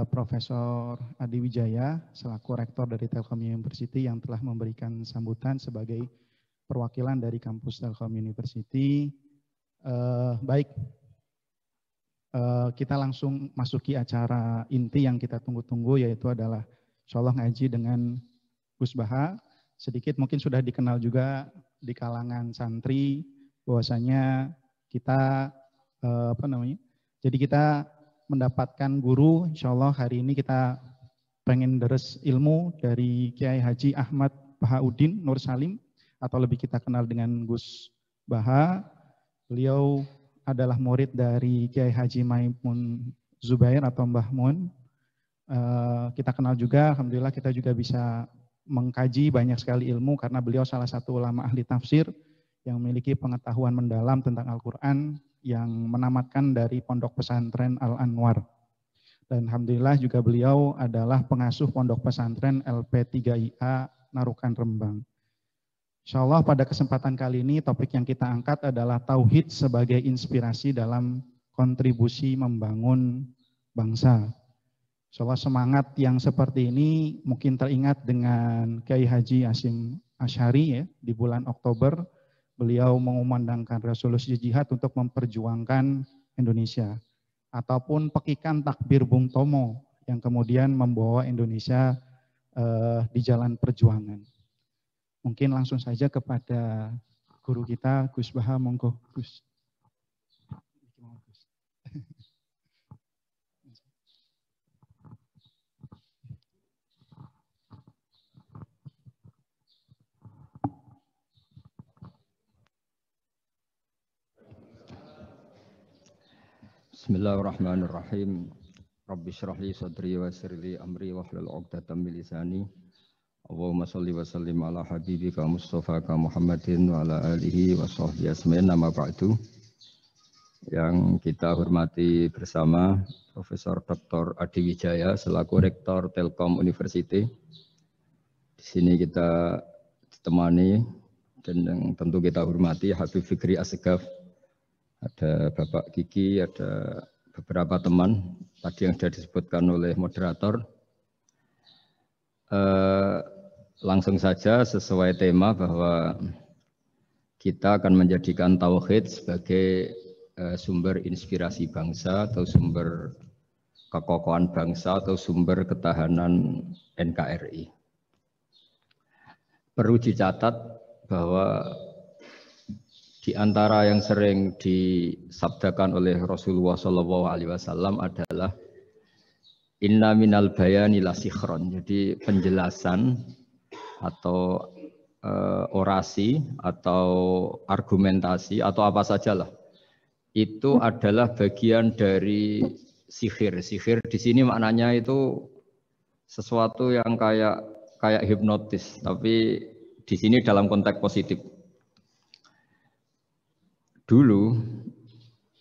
Profesor Adi Wijaya selaku Rektor dari Telkom University yang telah memberikan sambutan sebagai perwakilan dari kampus Telkom University. Baik, kita langsung masuki acara inti yang kita tunggu-tunggu, yaitu adalah insya Allah ngaji dengan Gus Baha. Sedikit mungkin sudah dikenal juga di kalangan santri bahwasanya kita jadi kita mendapatkan guru. Insya Allah hari ini kita pengen deres ilmu dari Kiai Haji Ahmad Bahauddin Nur Salim, atau lebih kita kenal dengan Gus Baha. Beliau adalah murid dari Kiai Haji Maimun Zubair atau Mbah Mun. Kita kenal juga, alhamdulillah kita juga bisa mengkaji banyak sekali ilmu karena beliau salah satu ulama ahli tafsir yang memiliki pengetahuan mendalam tentang Al-Quran, yang menamatkan dari Pondok Pesantren Al-Anwar. Dan alhamdulillah juga beliau adalah pengasuh Pondok Pesantren LP3IA Narukan Rembang. Insya Allah pada kesempatan kali ini topik yang kita angkat adalah Tauhid sebagai inspirasi dalam kontribusi membangun bangsa. Insya Allah semangat yang seperti ini mungkin teringat dengan Kiai Haji Hasyim Asy'ari ya, di bulan Oktober. Beliau mengumandangkan resolusi jihad untuk memperjuangkan Indonesia. Ataupun pekikan takbir Bung Tomo yang kemudian membawa Indonesia di jalan perjuangan. Mungkin langsung saja kepada guru kita, Gus Baha, monggo Gus. Bismillahirrahmanirrahim. Rabbi shrah li sadri wa yassir li amri wahlul 'uqdatam min lisani. Allahumma shalli wa sallim ala habibika Mustafa Muhammadin wa ala alihi wa sahbihi asma'in, nama ba'du. Yang kita hormati bersama Profesor Dr. Adi Wijaya selaku Rektor Telkom University. Di sini kita ditemani dan yang tentu kita hormati Habib Fikri Assegaf. Ada Bapak Kiki, ada beberapa teman tadi yang sudah disebutkan oleh moderator. Langsung saja sesuai tema bahwa kita akan menjadikan tauhid sebagai sumber inspirasi bangsa atau sumber kekokohan bangsa atau sumber ketahanan NKRI. Perlu dicatat bahwa di antara yang sering disabdakan oleh Rasulullah SAW adalah inna minal bayani la sikhron. Jadi penjelasan atau orasi atau argumentasi atau apa sajalah itu adalah bagian dari sihir. Sihir di sini maknanya itu sesuatu yang kayak hipnotis, tapi di sini dalam konteks positif. Dulu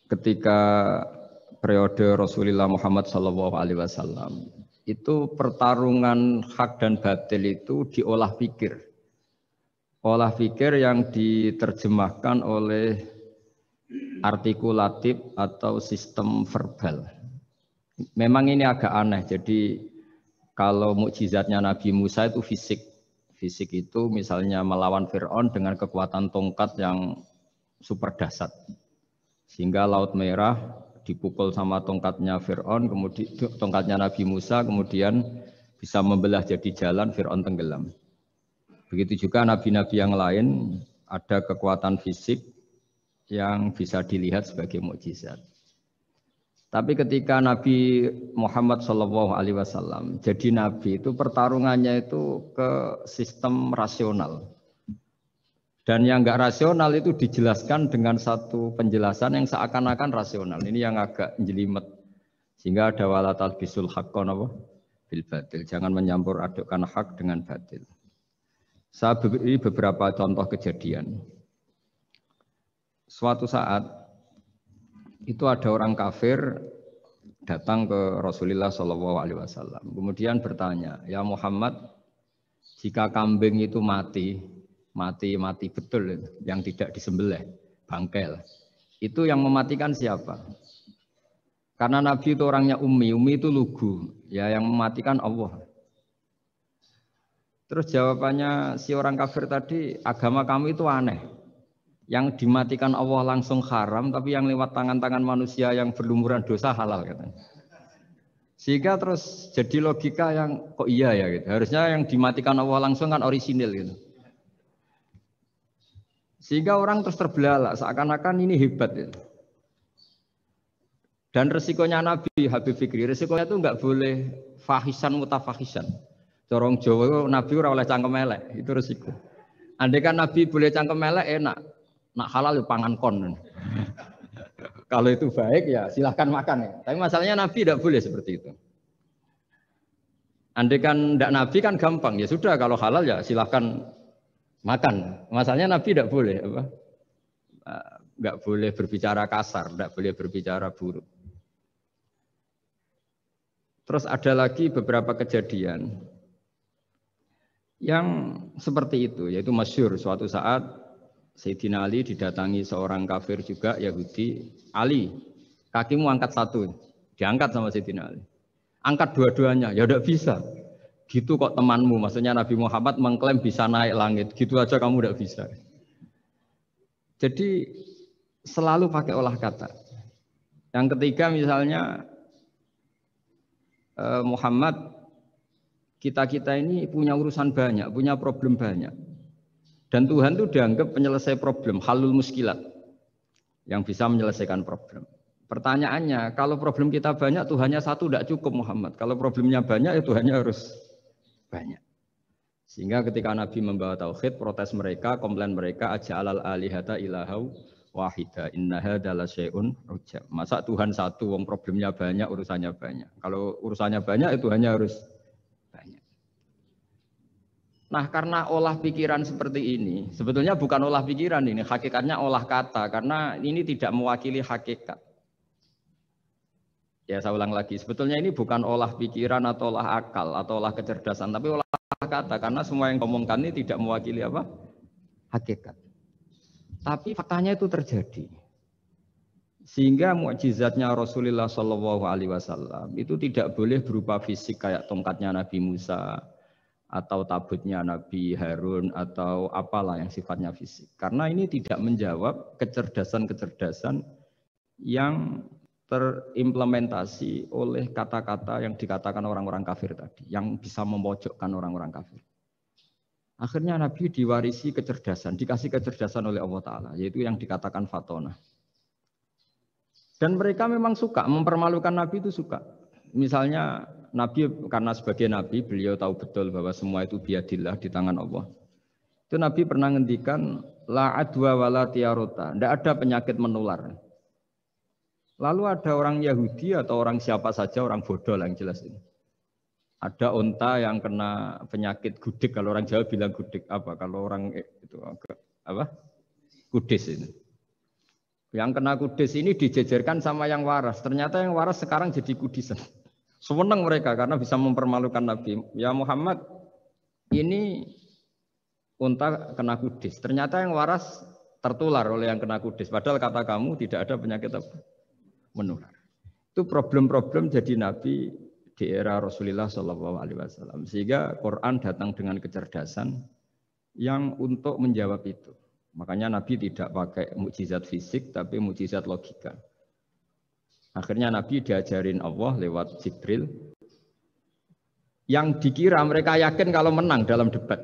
ketika periode Rasulullah Muhammad SAW itu pertarungan hak dan batil itu diolah pikir. Olah pikir yang diterjemahkan oleh artikulatif atau sistem verbal. Memang ini agak aneh. Jadi kalau mukjizatnya Nabi Musa itu fisik. Fisik itu misalnya melawan Fir'aun dengan kekuatan tongkat yang super dahsyat, sehingga Laut Merah dipukul sama tongkatnya Fir'aun, kemudian tongkatnya Nabi Musa, kemudian bisa membelah jadi jalan, Fir'aun tenggelam. Begitu juga nabi-nabi yang lain ada kekuatan fisik yang bisa dilihat sebagai mukjizat. Tapi ketika Nabi Muhammad SAW jadi nabi itu pertarungannya itu ke sistem rasional. Dan yang enggak rasional itu dijelaskan dengan satu penjelasan yang seakan-akan rasional. Ini yang agak jelimet. Sehingga ada wala talbisul haqqo bil batil. Jangan menyampur adukkan hak dengan batil. Saya beri beberapa contoh kejadian. Suatu saat itu ada orang kafir datang ke Rasulullah SAW. Kemudian bertanya, ya Muhammad, jika kambing itu mati betul, yang tidak disembelih, bangkel. Itu yang mematikan siapa? Karena Nabi itu orangnya ummi itu lugu, ya yang mematikan Allah. Terus jawabannya si orang kafir tadi, agama kamu itu aneh. Yang dimatikan Allah langsung haram, tapi yang lewat tangan-tangan manusia yang berlumuran dosa halal katanya. Sehingga terus jadi logika yang kok iya ya gitu. Harusnya yang dimatikan Allah langsung kan orisinil gitu. Sehingga orang terus terbelalak seakan-akan ini hebat gitu. Dan resikonya Nabi Habib Fikri, resikonya itu enggak boleh fahisan mutafahisan. Corong Jawa Nabi ora oleh cangkem elek, itu resiko. Andai kan Nabi boleh cangkem elek enak, nak halal pangan kon. Kalau itu baik ya silahkan makan ya. Tapi masalahnya Nabi tidak boleh seperti itu. Andai kan tidak Nabi kan gampang ya sudah kalau halal ya silahkan makan. Masalahnya Nabi tidak boleh apa? Nggak boleh berbicara kasar, tidak boleh berbicara buruk. Terus ada lagi beberapa kejadian yang seperti itu, yaitu masyhur suatu saat Sayyidina Ali didatangi seorang kafir juga Yahudi. Ali, kakimu angkat satu, diangkat sama Sayyidina Ali. Angkat dua-duanya, ya tidak bisa. Gitu kok temanmu, maksudnya Nabi Muhammad mengklaim bisa naik langit, gitu aja kamu tidak bisa. Jadi selalu pakai olah kata. Yang ketiga misalnya Muhammad, kita ini punya urusan banyak, punya problem banyak. Dan Tuhan itu dianggap penyelesai problem, halul muskilat, yang bisa menyelesaikan problem. Pertanyaannya, kalau problem kita banyak, Tuhannya satu tidak cukup Muhammad. Kalau problemnya banyak, ya Tuhannya harus banyak. Sehingga ketika Nabi membawa tauhid, protes mereka, komplain mereka, aja'alal alihata ilahau wahida innaha dala syai'un ujab. Masa Tuhan satu, wong problemnya banyak, urusannya banyak. Kalau urusannya banyak, ya Tuhannya harus banyak. Nah, karena olah pikiran seperti ini, sebetulnya bukan olah pikiran ini, hakikatnya olah kata, karena ini tidak mewakili hakikat. Ya, saya ulang lagi, sebetulnya ini bukan olah pikiran atau olah akal atau olah kecerdasan, tapi olah kata, karena semua yang ngomongkan ini tidak mewakili apa? Hakikat. Tapi faktanya itu terjadi. Sehingga mukjizatnya Rasulullah SAW itu tidak boleh berupa fisik kayak tongkatnya Nabi Musa atau tabutnya Nabi Harun atau apalah yang sifatnya fisik. Karena ini tidak menjawab kecerdasan-kecerdasan yang terimplementasi oleh kata-kata yang dikatakan orang-orang kafir tadi, yang bisa memojokkan orang-orang kafir. Akhirnya Nabi diwarisi kecerdasan, dikasih kecerdasan oleh Allah Ta'ala, yaitu yang dikatakan fatona. Dan mereka memang suka, mempermalukan Nabi itu suka. Misalnya Nabi, karena sebagai Nabi, beliau tahu betul bahwa semua itu biadillah, di tangan Allah. Itu Nabi pernah ngendikan, la adwa wala tiarota, tidak ada penyakit menular. Lalu ada orang Yahudi atau orang siapa saja, orang bodoh lah yang jelas ini. Ada unta yang kena penyakit gudik, kalau orang Jawa bilang gudik apa? Kalau orang itu apa? Kudis ini. Yang kena kudis ini dijejerkan sama yang waras. Ternyata yang waras sekarang jadi kudisan. Senang mereka karena bisa mempermalukan Nabi. Ya Muhammad, ini unta kena kudis. Ternyata yang waras tertular oleh yang kena kudis. Padahal kata kamu tidak ada penyakit apa? Menular. Itu problem-problem jadi Nabi di era Rasulullah SAW. Sehingga Quran datang dengan kecerdasan yang untuk menjawab itu. Makanya Nabi tidak pakai mukjizat fisik, tapi mukjizat logika. Akhirnya Nabi diajarin Allah lewat Jibril. Yang dikira mereka yakin kalau menang dalam debat.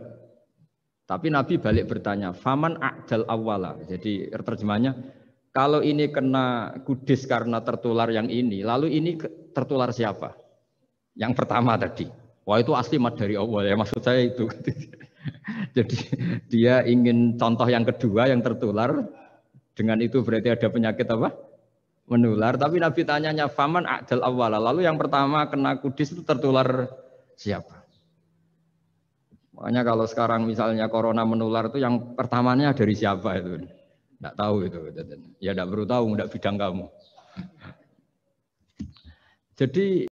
Tapi Nabi balik bertanya, faman a'dal awwala. Jadi terjemahnya, kalau ini kena kudis karena tertular yang ini, lalu ini tertular siapa? Yang pertama tadi. Wah itu asli mat dari Allah ya, maksud saya itu. Jadi dia ingin contoh yang kedua yang tertular. Dengan itu berarti ada penyakit apa? Menular. Tapi Nabi tanyanya faman a'dal awwala. Lalu yang pertama kena kudis itu tertular siapa? Makanya kalau sekarang misalnya corona menular itu yang pertamanya dari siapa itu? Tidak tahu itu. Ya tidak perlu tahu, tidak bidang kamu. Jadi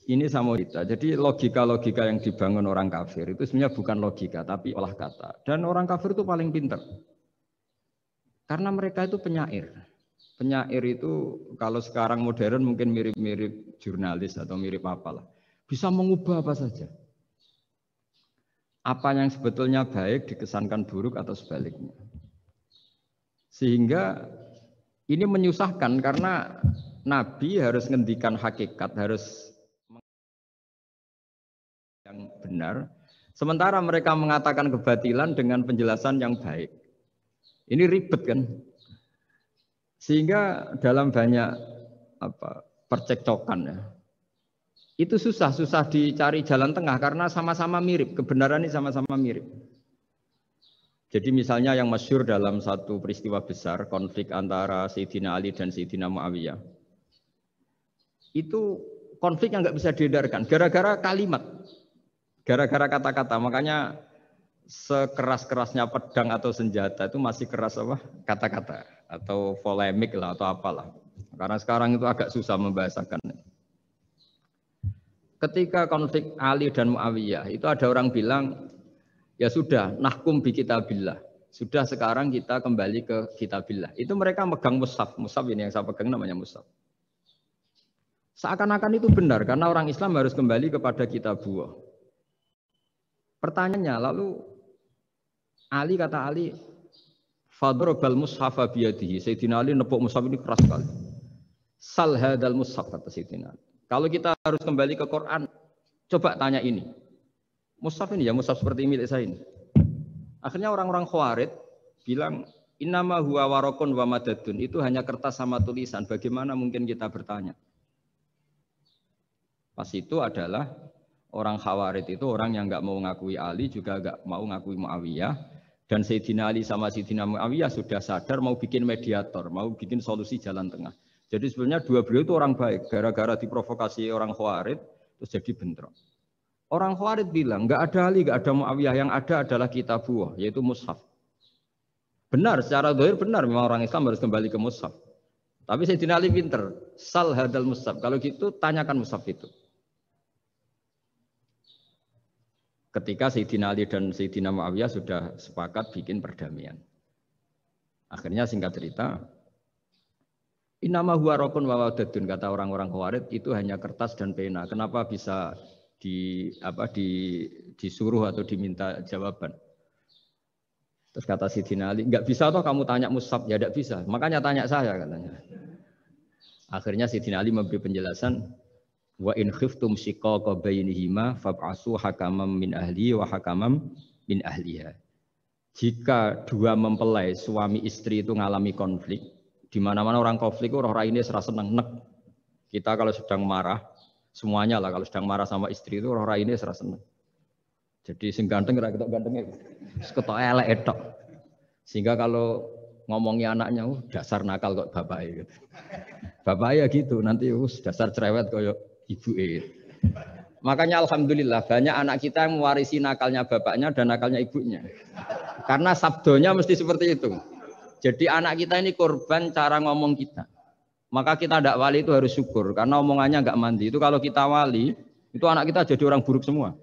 ini sama kita. Jadi logika-logika yang dibangun orang kafir itu sebenarnya bukan logika, tapi olah kata. Dan orang kafir itu paling pintar. Karena mereka itu penyair. Penyair itu kalau sekarang modern mungkin mirip-mirip jurnalis atau mirip apalah. Bisa mengubah apa saja. Apa yang sebetulnya baik dikesankan buruk atau sebaliknya. Sehingga ini menyusahkan karena Nabi harus ngendikan hakikat, harus yang benar. Sementara mereka mengatakan kebatilan dengan penjelasan yang baik. Ini ribet kan? Sehingga dalam banyak percekcokan ya, itu susah dicari jalan tengah karena sama-sama mirip, kebenaran ini sama-sama mirip. Jadi misalnya yang masyhur dalam satu peristiwa besar, konflik antara Sayyidina Ali dan Sayyidina Muawiyah. Itu konflik yang nggak bisa diedarkan, gara-gara kalimat, gara-gara kata-kata. Makanya sekeras-kerasnya pedang atau senjata itu masih keras apa? Kata-kata atau polemik lah atau apalah. Karena sekarang itu agak susah membahasakan. Ketika konflik Ali dan Muawiyah itu ada orang bilang, ya sudah, nahkum bi kitabillah. Sudah sekarang kita kembali ke kitabillah. Itu mereka megang mushaf. Mushaf ini yang saya pegang namanya mushaf. Seakan-akan itu benar karena orang Islam harus kembali kepada kitabullah. Pertanyaannya lalu Ali kata Ali, fadrabal mushafa biyadihi. Sayyidina Ali nepuk mushaf ini keras sekali. Sal hadal mushaf kata Sayyidina Ali. Kalau kita harus kembali ke Quran, coba tanya ini. Mushaf ini ya, mushaf seperti milik saya ini. Akhirnya orang-orang Khawarij bilang, innama huwa warakun wa madadun. Itu hanya kertas sama tulisan. Bagaimana mungkin kita bertanya? Pas itu adalah orang Khawarij itu orang yang enggak mau ngakui Ali, juga enggak mau ngakui Muawiyah. Dan Sayyidina Ali sama Sayyidina Muawiyah sudah sadar mau bikin mediator, mau bikin solusi jalan tengah. Jadi sebenarnya dua beliau itu orang baik. Gara-gara diprovokasi orang Khawarij, terus jadi bentrok. Orang Khawarij bilang, enggak ada Ali, enggak ada Muawiyah, yang ada adalah kitabullah, yaitu mushaf. Benar, secara zahir benar, memang orang Islam harus kembali ke mushaf. Tapi Sayyidina Ali pinter, sal hadal mushaf. Kalau gitu, tanyakan mushaf itu. Ketika Sayyidina Ali dan Sayyidina Muawiyah sudah sepakat bikin perdamaian. Akhirnya singkat cerita, innama huwa rakun wa wadadun, kata orang-orang Khawarij itu hanya kertas dan pena. Kenapa bisa disuruh atau diminta jawaban? Terus kata Sayyidina Ali, enggak bisa toh kamu tanya mushaf, ya enggak bisa. Makanya tanya saya katanya. Akhirnya Sayyidina Ali memberi penjelasan, wa in khiftum shiqaqa bainihima fab'asu hakaman min ahli wa hakaman min ahliha. Jika dua mempelai suami istri itu ngalami konflik, di mana-mana orang konflik orang ini serasa seneng nek. Kita kalau sedang marah, semuanya lah kalau sedang marah sama istri itu orang ini serasa seneng. Jadi sing ganteng ora ketok gantenge. Wis ketok elek etok. Sehingga kalau ngomongi anaknya, dasar nakal kok bapake gitu. Bapaknya gitu, nanti dasar cerewet koyo ibuke. Makanya alhamdulillah banyak anak kita yang mewarisi nakalnya bapaknya dan nakalnya ibunya. Karena sabdonya mesti seperti itu. Jadi anak kita ini korban cara ngomong kita. Maka kita tidak wali itu harus syukur karena omongannya nggak mandi. Itu kalau kita wali, itu anak kita jadi orang buruk semua.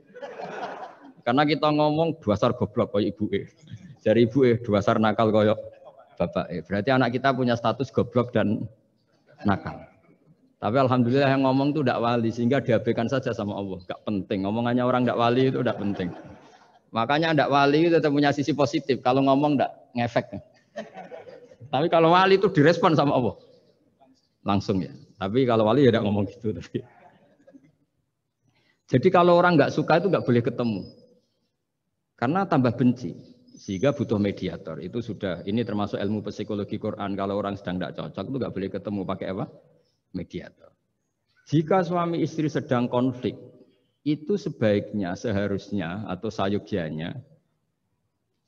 Karena kita ngomong dasar goblok koyo ibuke. Dari ibuke dasar nakal koyo bapake. Berarti anak kita punya status goblok dan nakal. Tapi alhamdulillah yang ngomong itu tidak wali sehingga diabaikan saja sama Allah. Gak penting. Ngomongannya orang tidak wali itu tidak penting. Makanya tidak wali itu tetap punya sisi positif. Kalau ngomong tidak ngefek. Tapi kalau wali itu direspon sama Allah. Langsung ya. Tapi kalau wali ya tidak ngomong gitu. Tapi. Jadi kalau orang nggak suka itu nggak boleh ketemu. Karena tambah benci. Sehingga butuh mediator. Itu sudah, ini termasuk ilmu psikologi Quran. Kalau orang sedang tidak cocok itu nggak boleh ketemu pakai apa? Mediator. Jika suami istri sedang konflik, itu sebaiknya, seharusnya atau sayugyanya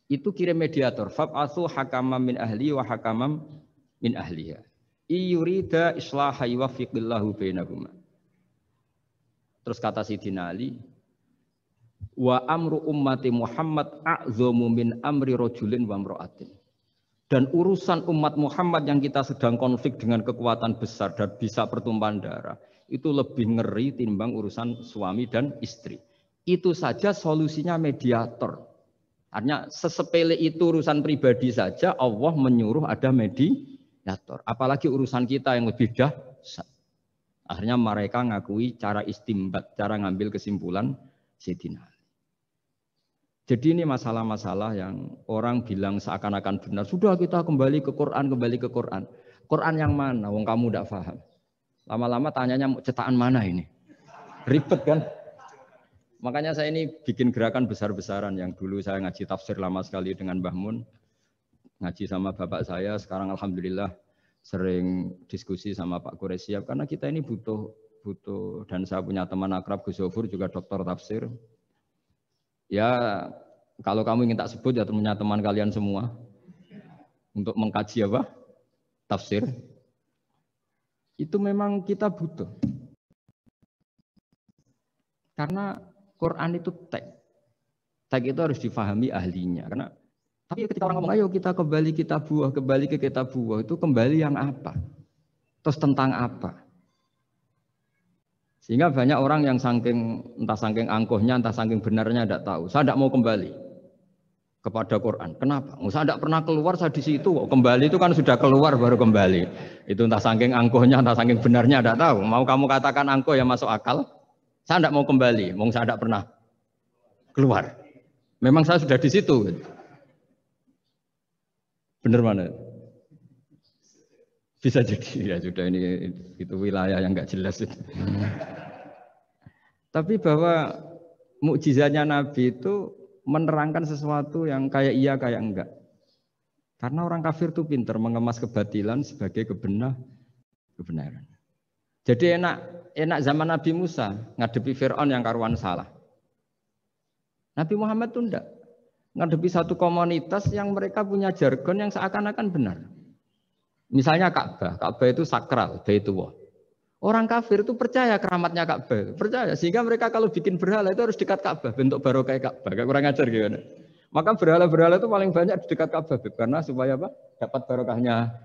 itu kirim mediator. Fab'atsu hakaman min ahli wa hakaman min ahliha. Iyurida islaha yuwaffiqillahu bainahuma. Terus kata Sayyidina Ali, wa amru ummati Muhammad a'dhamu min amri rajulin wa imra'atin. Dan urusan umat Muhammad yang kita sedang konflik dengan kekuatan besar dan bisa pertumpahan darah, itu lebih ngeri timbang urusan suami dan istri. Itu saja solusinya mediator. Artinya sesepele itu urusan pribadi saja Allah menyuruh ada Yator. Apalagi urusan kita yang lebih dahsyat. Akhirnya mereka ngakui cara istimbat, cara ngambil kesimpulan Sayyidina Ali. Jadi ini masalah-masalah yang orang bilang seakan-akan benar. Sudah kita kembali ke Quran, kembali ke Quran. Quran yang mana? Wong kamu tidak paham. Lama-lama tanyanya cetakan mana ini? Ribet kan? Makanya saya ini bikin gerakan besar-besaran yang dulu saya ngaji tafsir lama sekali dengan Mbah Mun. Ngaji sama bapak saya, sekarang alhamdulillah sering diskusi sama Pak Quraisyab karena kita ini butuh dan saya punya teman akrab Gus Zofur juga dokter tafsir. Ya kalau kamu ingin tak sebut ya temannya teman kalian semua untuk mengkaji apa? Tafsir. Itu memang kita butuh. Karena Quran itu teks. Teks itu harus difahami ahlinya karena tapi ketika orang ngomong, ayo kita kembali ke kitab buah, itu kembali yang apa? Terus tentang apa? Sehingga banyak orang yang entah saking angkuhnya, entah saking benarnya tidak tahu. Saya tidak mau kembali kepada Quran. Kenapa? Saya tidak pernah keluar, saya di situ. Kembali itu kan sudah keluar baru kembali. Itu entah saking angkuhnya, entah saking benarnya tidak tahu. Mau kamu katakan angkuh ya masuk akal. Saya tidak mau kembali, saya tidak pernah keluar. Memang saya sudah di situ. Benar mana? Bisa jadi ya sudah ini itu wilayah yang nggak jelas itu. Tapi bahwa mukjizatnya Nabi itu menerangkan sesuatu yang kayak iya kayak enggak. Karena orang kafir itu pintar mengemas kebatilan sebagai kebenaran. Jadi enak zaman Nabi Musa ngadepi Fir'aun yang karuan salah. Nabi Muhammad itu enggak. Ngadepi satu komunitas yang mereka punya jargon yang seakan-akan benar. Misalnya Ka'bah itu sakral, Baitullah. Orang kafir itu percaya keramatnya Ka'bah, percaya. Sehingga mereka kalau bikin berhala itu harus dekat Ka'bah, bentuk barokah Ka'bah. Kayak kurang ajar gimana? Maka berhala-berhala itu paling banyak di dekat Ka'bah, karena supaya apa? Dapat barokahnya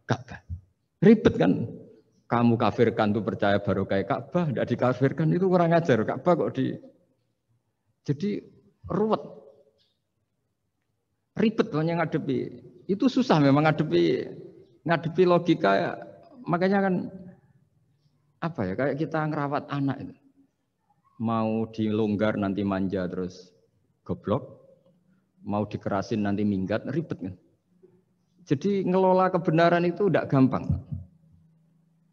Ka'bah. Ribet kan? Kamu kafirkan tuh percaya barokah Ka'bah, tidak dikafirkan itu kurang ajar. Ka'bah kok jadi ruwet. Ribet banyak ngadepi. Itu susah memang ngadepi logika ya. Makanya kan apa ya kayak kita ngerawat anak itu. Mau dilonggar nanti manja terus goblok. Mau dikerasin nanti minggat, ribet kan. Jadi ngelola kebenaran itu tidak gampang.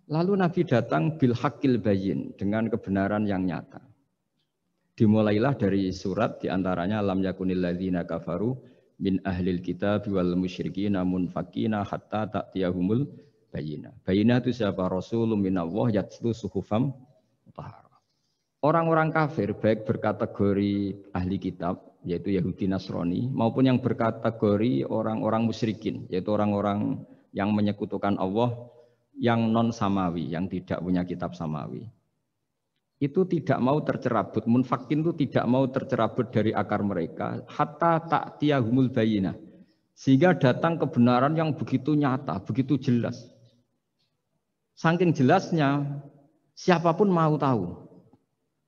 Lalu Nabi datang bil haqqil bayyin dengan kebenaran yang nyata. Dimulailah dari surat diantaranya lam yakunil ladzina kafaru min ahlil kitab wal musyrikin munfakina hatta ta'tiyahumul bayyinah. Bayyinah itu siapa? Rasulun minallah yatlu suhufam mutahharah. Orang-orang kafir baik berkategori ahli kitab yaitu Yahudi Nasrani maupun yang berkategori orang-orang musyrikin yaitu orang-orang yang menyekutukan Allah yang non samawi, yang tidak punya kitab samawi. Itu tidak mau tercerabut, munfakin itu tidak mau tercerabut dari akar mereka hatta ta'tiyahumul bayyinah. Sehingga datang kebenaran yang begitu nyata, begitu jelas. Saking jelasnya siapapun mau tahu.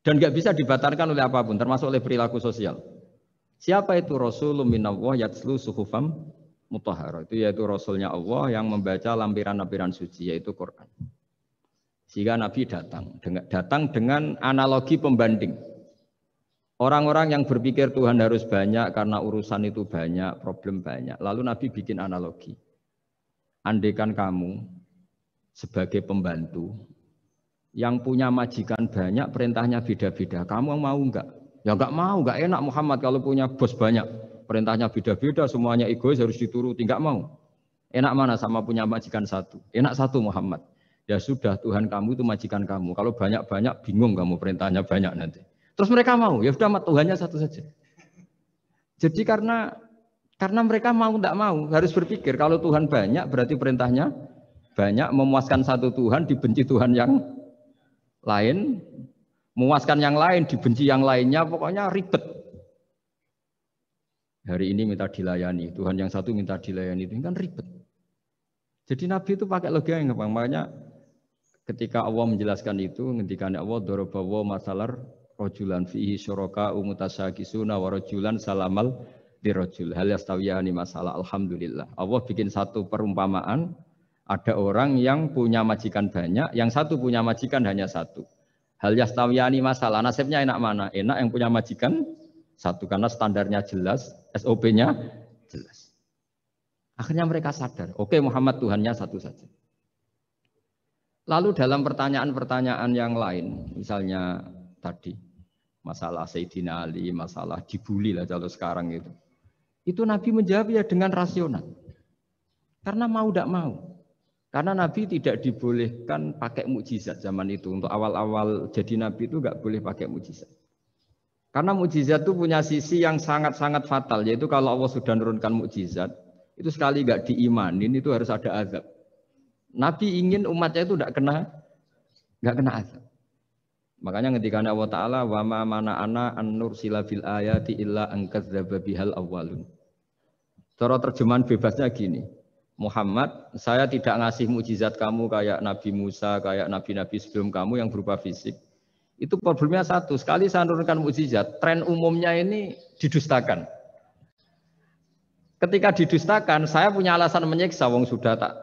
Dan nggak bisa dibatalkan oleh apapun, termasuk oleh perilaku sosial. Siapa itu? Rasulun minallah yatslu suhufam mutahharah. Itu yaitu Rasulnya Allah yang membaca lampiran-lampiran suci, yaitu Quran. Sehingga Nabi datang dengan analogi pembanding. Orang-orang yang berpikir Tuhan harus banyak karena urusan itu banyak, problem banyak. Lalu Nabi bikin analogi. Andaikan kamu sebagai pembantu yang punya majikan banyak, perintahnya beda-beda. Kamu mau enggak? Ya enggak mau, enggak enak Muhammad kalau punya bos banyak. Perintahnya beda-beda, semuanya egois harus dituruti. Enggak mau. Enak mana sama punya majikan satu? Enak satu Muhammad. Ya sudah, Tuhan kamu itu majikan kamu. Kalau banyak-banyak bingung kamu perintahnya banyak nanti. Terus mereka mau, ya sudah Tuhannya satu saja. Jadi karena mereka mau tidak mau harus berpikir kalau Tuhan banyak berarti perintahnya banyak, memuaskan satu Tuhan dibenci Tuhan yang lain, memuaskan yang lain dibenci yang lainnya, pokoknya ribet. Hari ini minta dilayani, Tuhan yang satu minta dilayani, itu kan ribet. Jadi Nabi itu pakai logika yang gampang, makanya ketika Allah menjelaskan itu, ngendikan Allah dorobawa masalar rojulan fihi syuraka umutasyagisuna wa rojulan salamal dirojul hal yastawiyani masalah. Alhamdulillah Allah bikin satu perumpamaan Ada orang yang punya majikan banyak, yang satu punya majikan hanya satu. Hal yastawiyani masalah, nasibnya enak mana? Enak yang punya majikan satu, karena standarnya jelas, SOP-nya jelas. Akhirnya mereka sadar, oke Muhammad Tuhannya satu saja. Lalu dalam pertanyaan-pertanyaan yang lain, misalnya tadi, masalah Sayyidina Ali, masalah dibully lah kalau sekarang itu Nabi menjawab ya dengan rasional. Karena mau tidak mau. Karena Nabi tidak dibolehkan pakai mukjizat zaman itu. Untuk awal-awal jadi Nabi itu nggak boleh pakai mukjizat. Karena mukjizat itu punya sisi yang sangat-sangat fatal. Yaitu kalau Allah sudah menurunkan mukjizat, itu sekali nggak diimanin itu harus ada azab. Nabi ingin umatnya itu nggak kena azab. Makanya ketika Allah Ta'ala wa ma mana'ana an nursila bil ayati illa an kadzdzaba bihal awwalun. Cara terjemahan bebasnya gini. Muhammad, saya tidak ngasih mukjizat kamu kayak Nabi Musa, kayak nabi-nabi sebelum kamu yang berupa fisik. Itu problemnya satu, sekali saya menurunkan mukjizat, tren umumnya ini didustakan. Ketika didustakan, saya punya alasan menyiksa, wong sudah tak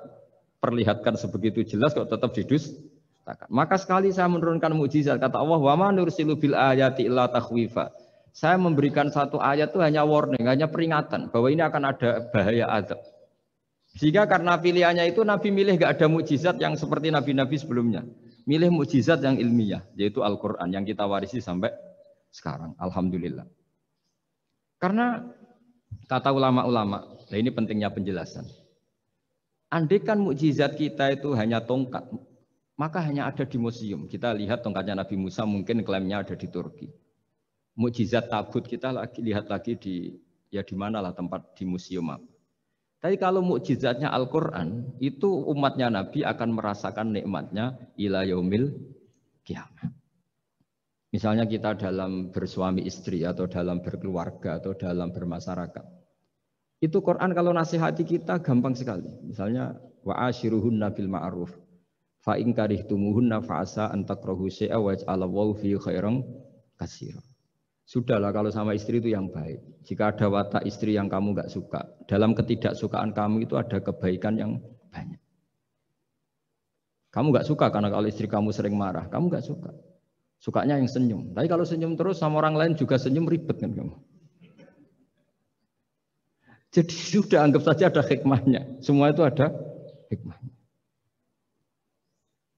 perlihatkan sebegitu jelas kok tetap didustakan. Maka sekali saya menurunkan mukjizat, kata Allah, wa ma nursilu bil ayati illa takhwifa. Saya memberikan satu ayat itu hanya warning, hanya peringatan bahwa ini akan ada bahaya azab. Sehingga karena pilihannya itu Nabi milih gak ada mukjizat yang seperti nabi-nabi sebelumnya. Milih mukjizat yang ilmiah, yaitu Al-Quran yang kita warisi sampai sekarang. Alhamdulillah. Karena kata ulama-ulama, nah ini pentingnya penjelasan. Andaikan mukjizat kita itu hanya tongkat, maka hanya ada di museum. Kita lihat tongkatnya Nabi Musa mungkin klaimnya ada di Turki. Mukjizat tabut kita lihat lagi di mana lah tempat di museum apa. Tapi kalau mukjizatnya Al-Quran, itu umatnya Nabi akan merasakan nikmatnya ila yaumil kiamat. Misalnya kita dalam bersuami istri atau dalam berkeluarga atau dalam bermasyarakat. Itu Quran kalau nasihati kita gampang sekali. Misalnya wa ashiruhunna bil ma'ruf fa in karihtumuhunna fa asa an takrahu syai'a wa yaj'alallahu fi khairan katsira. Sudahlah kalau sama istri itu yang baik. Jika ada watak istri yang kamu nggak suka, dalam ketidaksukaan kamu itu ada kebaikan yang banyak. Kamu nggak suka karena kalau istri kamu sering marah, kamu nggak suka. Sukanya yang senyum. Tapi kalau senyum terus sama orang lain juga senyum, ribet kan kamu. Jadi sudah anggap saja ada hikmahnya. Semua itu ada hikmahnya.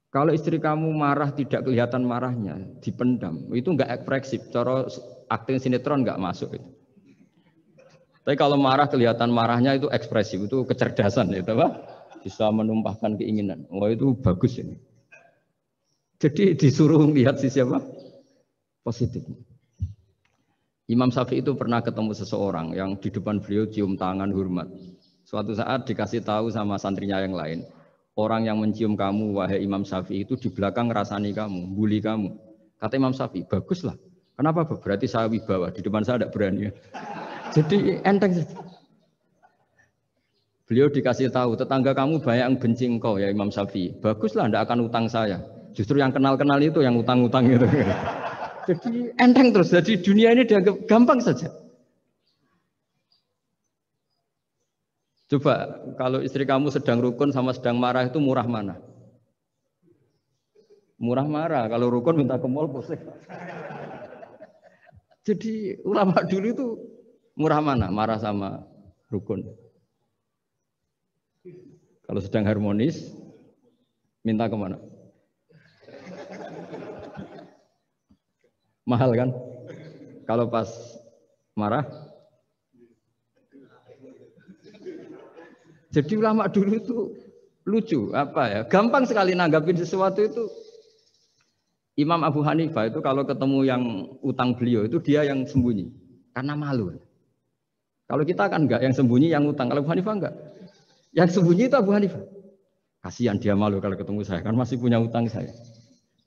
Kalau istri kamu marah tidak kelihatan marahnya, dipendam, itu enggak ekspresif. Cara akting sinetron enggak masuk itu. Tapi kalau marah kelihatan marahnya itu ekspresif, itu kecerdasan itu Pak. Bisa menumpahkan keinginan. Wah itu bagus ini. Jadi disuruh lihat sisi apa? Positif. Imam Syafi'i itu pernah ketemu seseorang yang di depan beliau cium tangan hormat. Suatu saat dikasih tahu sama santrinya yang lain. Orang yang mencium kamu, wahai Imam Syafi'i itu di belakang ngerasani kamu, bully kamu. Kata Imam Syafi'i, baguslah. Kenapa? Berarti saya wibawa, di depan saya tidak berani. Jadi enteng. Beliau dikasih tahu, tetangga kamu banyak yang benci engkau ya Imam Syafi'i. Baguslah, tidak akan utang saya. Justru yang kenal-kenal itu yang utang-utang itu. Jadi enteng terus, jadi dunia ini dianggap gampang saja. Coba kalau istri kamu sedang rukun sama sedang marah itu murah mana? Murah marah, kalau rukun minta ke mall pusing. Jadi ulama dulu itu murah mana? Marah sama rukun. Kalau sedang harmonis minta kemana? Mahal kan? Kalau pas marah? Jadi ulama dulu itu lucu, apa ya? Gampang sekali nanggapin sesuatu itu. Imam Abu Hanifah itu kalau ketemu yang utang beliau itu dia yang sembunyi karena malu. Kalau kita kan enggak yang sembunyi yang utang, kalau Abu Hanifah enggak. Yang sembunyi itu Abu Hanifah. Kasihan dia malu kalau ketemu saya, kan masih punya utang saya.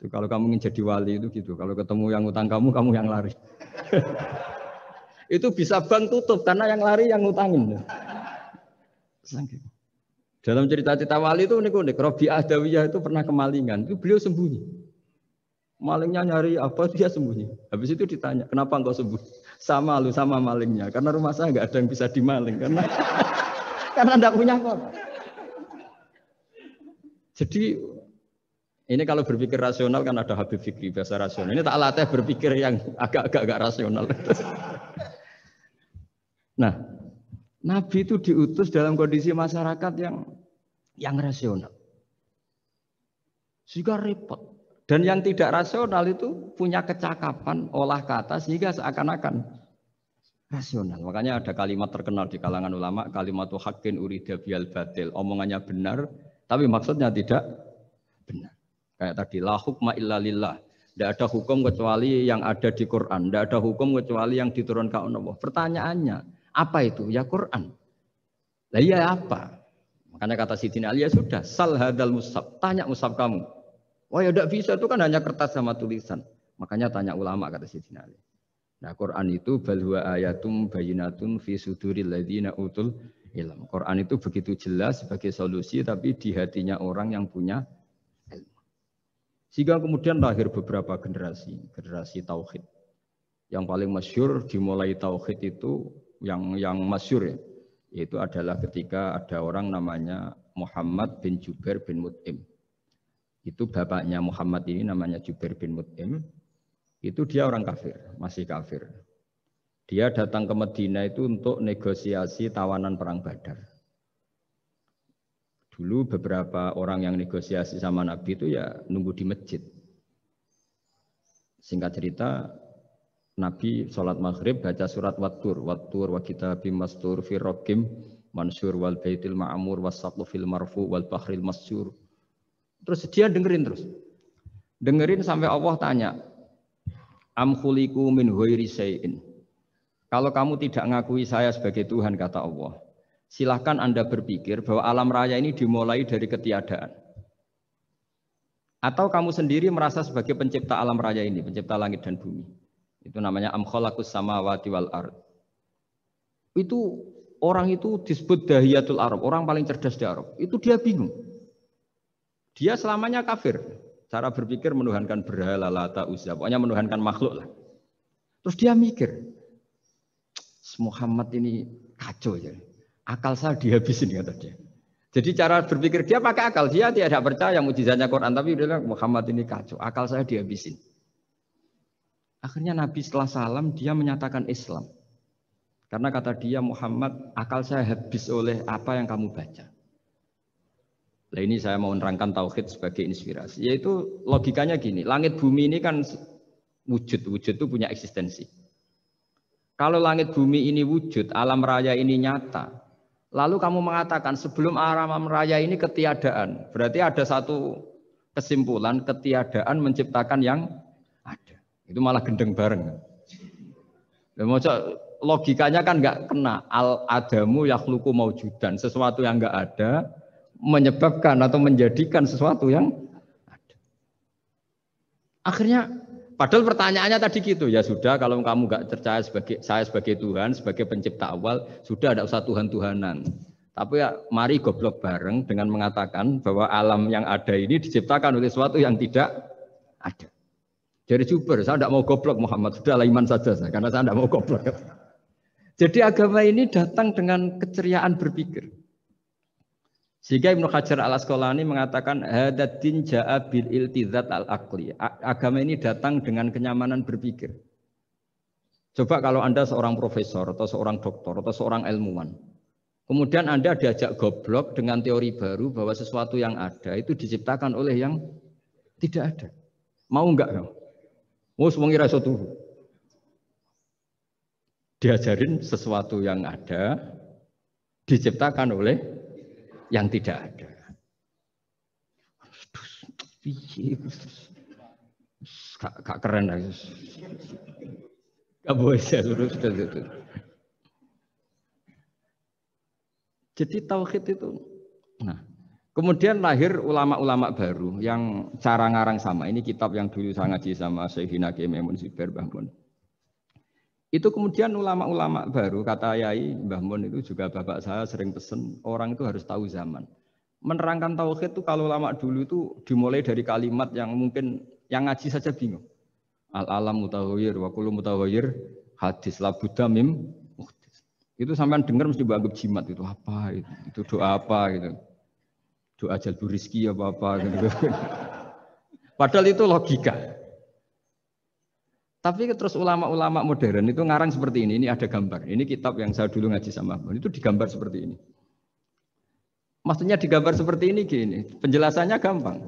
Itu kalau kamu ingin jadi wali itu gitu, kalau ketemu yang utang kamu yang lari. Itu bisa bank tutup karena yang lari yang ngutangin. Dalam cerita-cerita wali itu unik-unik. Rabi'ah Adawiyah itu pernah kemalingan, itu beliau sembunyi. Malingnya nyari apa, dia sembunyi. Habis itu ditanya, kenapa engkau sembunyi? Sama lu sama malingnya, karena rumah saya nggak ada yang bisa dimaling karena enggak punya apa. Jadi ini kalau berpikir rasional kan ada Habib Fikri bahasa rasional. Ini tak latih berpikir yang agak rasional. Nah, Nabi itu diutus dalam kondisi masyarakat yang rasional. Sehingga repot. Dan yang tidak rasional itu punya kecakapan olah kata sehingga seakan-akan rasional. Makanya ada kalimat terkenal di kalangan ulama, kalimatu haqqin urida biyal batil. Omongannya benar, tapi maksudnya tidak benar. Kayak tadi, la hukma illa lillah. Tidak ada hukum kecuali yang ada di Quran. Tidak ada hukum kecuali yang diturunkan Allah. Pertanyaannya, apa itu? Ya Quran. Lah iya apa? Makanya kata Sidina Ali, ya sudah, sal hadal mushaf. Tanya mushaf kamu. Oh ya tidak bisa, itu kan hanya kertas sama tulisan. Makanya tanya ulama, kata Sidina Ali. Nah Quran itu bal huwa ayatum bayinatun fi suduril ladzina utul ilm. Quran itu begitu jelas sebagai solusi tapi di hatinya orang yang punya ilmu. Sehingga kemudian lahir beberapa generasi tauhid. Yang paling masyhur dimulai tauhid itu yang masyhur ya, yaitu adalah ketika ada orang namanya Muhammad bin Jubair bin Mut'im. Itu bapaknya Muhammad ini namanya Jubair bin Mut'im. Itu dia orang kafir, masih kafir. Dia datang ke Madinah itu untuk negosiasi tawanan perang Badar. Dulu beberapa orang yang negosiasi sama Nabi itu ya nunggu di masjid. Singkat cerita, Nabi sholat maghrib baca surat Wattur wa kitabim mastur fi raqim mansur wal baitil ma'mur was-saqfu fil marfu wal bahril masyur. Terus dia dengerin sampai Allah tanya, am khuliqu min ghairi syai'in. Kalau kamu tidak ngakui saya sebagai Tuhan, kata Allah, silahkan Anda berpikir bahwa alam raya ini dimulai dari ketiadaan. Atau kamu sendiri merasa sebagai pencipta alam raya ini, pencipta langit dan bumi. Itu namanya am khalaqus samawati wal ard. Itu orang itu disebut dahiyatul Arab, orang paling cerdas di Arab. Itu dia bingung. Dia selamanya kafir. Cara berpikir menuhankan berhala, Lata, Uzza. Pokoknya menuhankan makhluk lah. Terus dia mikir, Muhammad ini kacau ya. Akal saya dihabisin, kata dia. Jadi cara berpikir dia pakai akal. Dia tidak percaya mukjizatnya Quran. Tapi dia bilang, Muhammad ini kacau. Akal saya dihabisin. Akhirnya Nabi setelah salam, dia menyatakan Islam. Karena kata dia, Muhammad, akal saya habis oleh apa yang kamu baca. Nah ini saya mau menerangkan tauhid sebagai inspirasi. Yaitu logikanya gini, langit bumi ini kan wujud itu punya eksistensi. Kalau langit bumi ini wujud, alam raya ini nyata, lalu kamu mengatakan sebelum alam raya ini ketiadaan, berarti ada satu kesimpulan ketiadaan menciptakan yang ada. Itu malah gendeng bareng. Logikanya kan nggak kena, al-adamu yakhluqu maujudan, sesuatu yang nggak ada menyebabkan atau menjadikan sesuatu yang ada. Akhirnya, padahal pertanyaannya tadi gitu, ya sudah kalau kamu nggak percaya saya sebagai Tuhan, sebagai pencipta awal, sudah ada usah Tuhan-Tuhanan. Tapi ya mari goblok bareng dengan mengatakan bahwa alam yang ada ini diciptakan oleh sesuatu yang tidak ada. Jadi Jubair, saya tidak mau goblok Muhammad, sudahlah iman saja saya, karena saya tidak mau goblok. Jadi agama ini datang dengan keceriaan berpikir. Sehingga Ibnu Hajar al-Asqalani mengatakan hadatin ja'a bil iltizat al-aqli. Agama ini datang dengan kenyamanan berpikir. Coba kalau Anda seorang profesor atau seorang doktor atau seorang ilmuwan. Kemudian Anda diajak goblok dengan teori baru bahwa sesuatu yang ada itu diciptakan oleh yang tidak ada. Mau enggak kamu? Mau semuanya rasa turu. Diajarin sesuatu yang ada diciptakan oleh yang tidak ada. Gak keren lah. Gak boleh saya lurus. Jadi tauhid itu. Nah, kemudian lahir ulama-ulama baru yang cara ngarang sama. Ini kitab yang dulu saya ngaji sama Syekhina Kiai Maimun Zubair Mbah Mun. Itu kemudian ulama-ulama baru, kata Yai Mbah Mun itu juga bapak saya sering pesen, orang itu harus tahu zaman. Menerangkan tauhid itu kalau ulama dulu itu dimulai dari kalimat yang mungkin yang ngaji saja bingung. Al-alam mutawwir wa kullu mutawwir hadis la budda mim muhdis. Itu sampean dengar mesti anggap jimat itu apa itu doa apa gitu. doa jalbu rizki apa-apa gitu. Padahal itu logika. Tapi terus ulama-ulama modern itu ngarang seperti ini ada gambar. Ini kitab yang saya dulu ngaji sama Abang, itu digambar seperti ini. Maksudnya digambar seperti ini gini, penjelasannya gampang.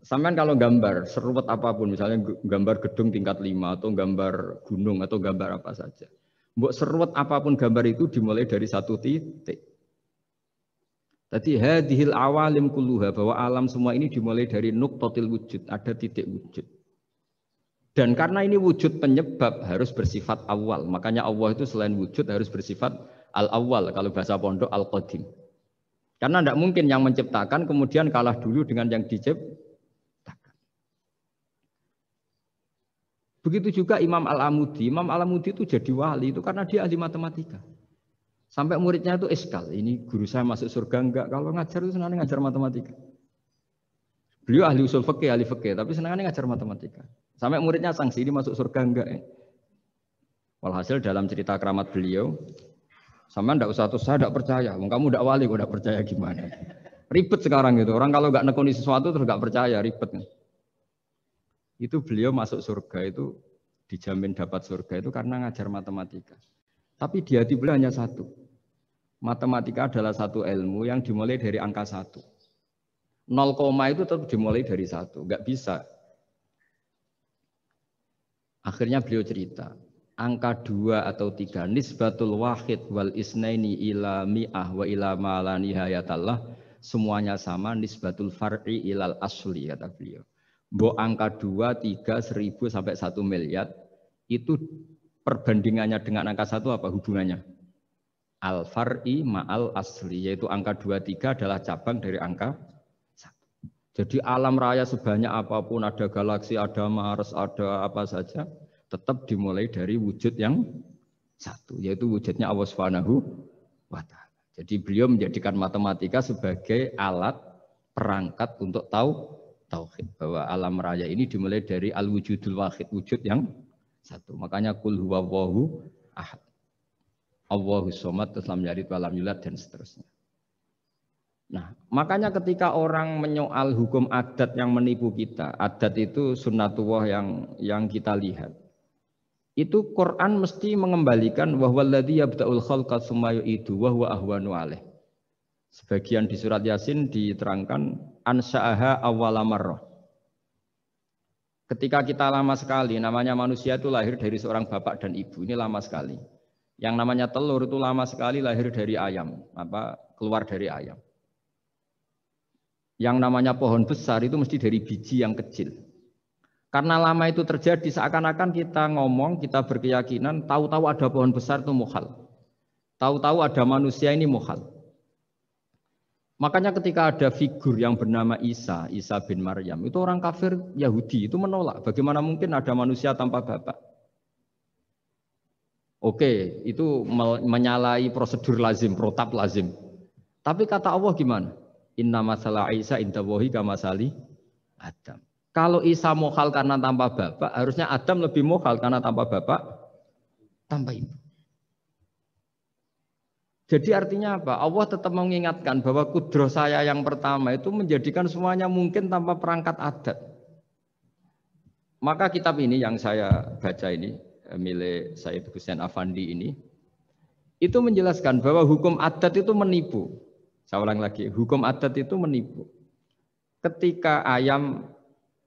Sampean kalau gambar seruat apapun, misalnya gambar gedung tingkat 5 atau gambar gunung atau gambar apa saja. Mbok seruat apapun gambar itu dimulai dari satu titik. Tadi hadhil awalim kulluha, bahwa alam semua ini dimulai dari nuqtatil wujud, ada titik wujud. Dan karena ini wujud penyebab harus bersifat awal. Makanya Allah itu selain wujud harus bersifat al-awwal, kalau bahasa pondok al-qadim. Karena tidak mungkin yang menciptakan kemudian kalah dulu dengan yang diciptakan. Begitu juga Imam Al-Amudi. Imam Al-Amudi itu jadi wali itu karena dia ahli matematika. Sampai muridnya itu eskal. Ini guru saya masuk surga enggak? Kalau ngajar itu senangnya ngajar matematika. Beliau ahli usul fikih, ahli fikih, tapi senangnya ngajar matematika. Sampai muridnya sanksi, ini masuk surga enggak? Walhasil dalam cerita keramat beliau, sama ndak usah tuh saya tidak percaya. Kamu ndak wali, kok ndak percaya gimana? Ribet sekarang gitu. Orang kalau nggak nekuni sesuatu terus nggak percaya, ribet. Itu beliau masuk surga itu dijamin dapat surga itu karena ngajar matematika. Tapi di hati beliau hanya satu. Matematika adalah satu ilmu yang dimulai dari angka 1. 0, itu tetap dimulai dari 1. Nggak bisa. Akhirnya beliau cerita. Angka 2 atau 3 nisbatul wahid wal isnaini ila mi'ah wa ila ma la nihayatallah, semuanya sama, nisbatul far'i ilal asli, kata beliau. Mbok angka 2, 3, 1000 sampai 1 miliar itu perbandingannya dengan angka 1 apa hubungannya? Al far'i ma'al asli, yaitu angka 2, 3 adalah cabang dari angka 1. Jadi alam raya sebanyak apapun, ada galaksi, ada Mars, ada apa saja, tetap dimulai dari wujud yang 1, yaitu wujudnya Allah Subhanahu wa Ta'ala. Jadi beliau menjadikan matematika sebagai alat perangkat untuk tahu tauhid, bahwa alam raya ini dimulai dari al-wujudul wahid, wujud yang 1. Makanya kul huwallahu ahad, Allahus somad, lam yalid walam yulad, dan seterusnya. Nah, makanya ketika orang menyoal hukum adat yang menipu kita, adat itu sunnatullah yang kita lihat. Itu Quran mesti mengembalikan wahwaladzi yabda'ul khalqa tsumma yu'idu wa huwa ahwanu alaih. Sebagian di surat Yasin diterangkan ansha'aha awwala marrah. Ketika kita lama sekali, namanya manusia itu lahir dari seorang bapak dan ibu, ini lama sekali. Yang namanya telur itu lama sekali lahir dari ayam, keluar dari ayam. Yang namanya pohon besar itu mesti dari biji yang kecil. Karena lama itu terjadi, seakan-akan kita ngomong, kita berkeyakinan, tahu-tahu ada pohon besar itu mukhal. Tahu-tahu ada manusia ini mukhal. Makanya ketika ada figur yang bernama Isa bin Maryam, itu orang kafir Yahudi, itu menolak. Bagaimana mungkin ada manusia tanpa bapak? Oke, itu menyalahi prosedur lazim, protap lazim. Tapi kata Allah gimana? Inna masalah Isa indawahi kamasali Adam. Kalau Isa mukhal karena tanpa bapak, harusnya Adam lebih mukhal karena tanpa bapak, tanpa ibu. Jadi artinya apa? Allah tetap mengingatkan bahwa kudroh saya yang pertama itu menjadikan semuanya mungkin tanpa perangkat adat. Maka kitab ini yang saya baca ini, milik Said Hussein Afandi ini, itu menjelaskan bahwa hukum adat itu menipu. Saya ulang lagi, hukum adat itu menipu. Ketika ayam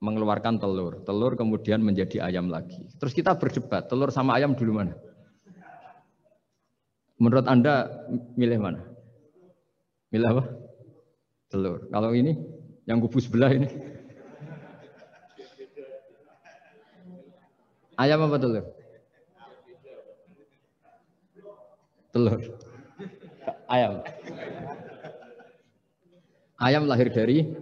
mengeluarkan telur, telur kemudian menjadi ayam lagi. Terus kita berdebat, telur sama ayam dulu mana? Menurut Anda milih mana? Milih apa? Telur. Kalau ini, yang kubu sebelah ini. Ayam apa telur? Telur. Ayam. Ayam lahir dari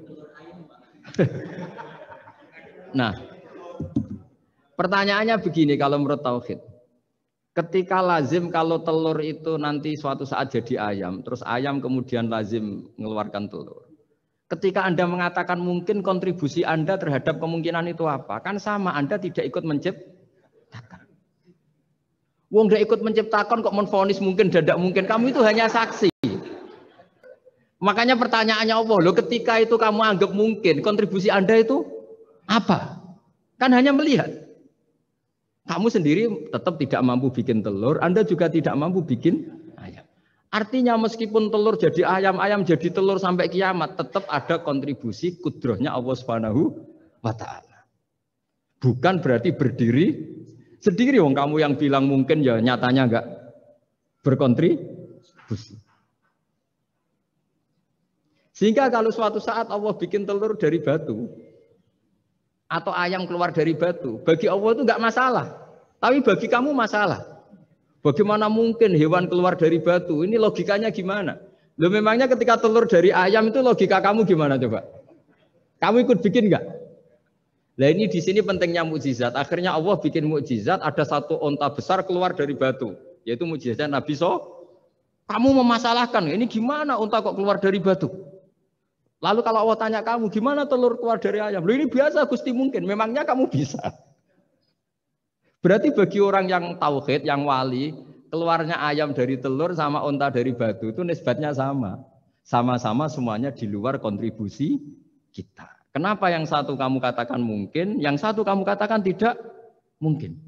Nah, pertanyaannya begini kalau menurut tauhid. Ketika lazim kalau telur itu nanti suatu saat jadi ayam, terus ayam kemudian lazim mengeluarkan telur. Ketika Anda mengatakan mungkin kontribusi Anda terhadap kemungkinan itu apa? Kan sama, Anda tidak ikut menciptakan. Wong tidak ikut menciptakan kok menvonis mungkin dan tidak mungkin. Kamu itu hanya saksi. Makanya pertanyaannya Allah, loh ketika itu kamu anggap mungkin, kontribusi Anda itu apa? Kan hanya melihat. Kamu sendiri tetap tidak mampu bikin telur, Anda juga tidak mampu bikin ayam. Artinya meskipun telur jadi ayam, ayam jadi telur sampai kiamat, tetap ada kontribusi kudrohnya Allah Subhanahu wa Ta'ala. Bukan berarti berdiri sendiri, wong kamu yang bilang mungkin ya nyatanya enggak berkontribusi. Sehingga kalau suatu saat Allah bikin telur dari batu atau ayam keluar dari batu, bagi Allah itu enggak masalah. Tapi bagi kamu masalah. Bagaimana mungkin hewan keluar dari batu? Ini logikanya gimana? Loh memangnya ketika telur dari ayam itu logika kamu gimana coba? Kamu ikut bikin enggak? Nah ini di sini pentingnya mukjizat. Akhirnya Allah bikin mukjizat, ada satu onta besar keluar dari batu, yaitu mukjizat Nabi Kamu memasalahkan, ini gimana onta kok keluar dari batu? Lalu kalau Allah tanya kamu, gimana telur keluar dari ayam? Loh ini biasa Gusti mungkin, memangnya kamu bisa. Berarti bagi orang yang tauhid, yang wali, keluarnya ayam dari telur sama onta dari batu itu nisbatnya sama. Sama-sama semuanya di luar kontribusi kita. Kenapa yang satu kamu katakan mungkin, yang satu kamu katakan tidak mungkin?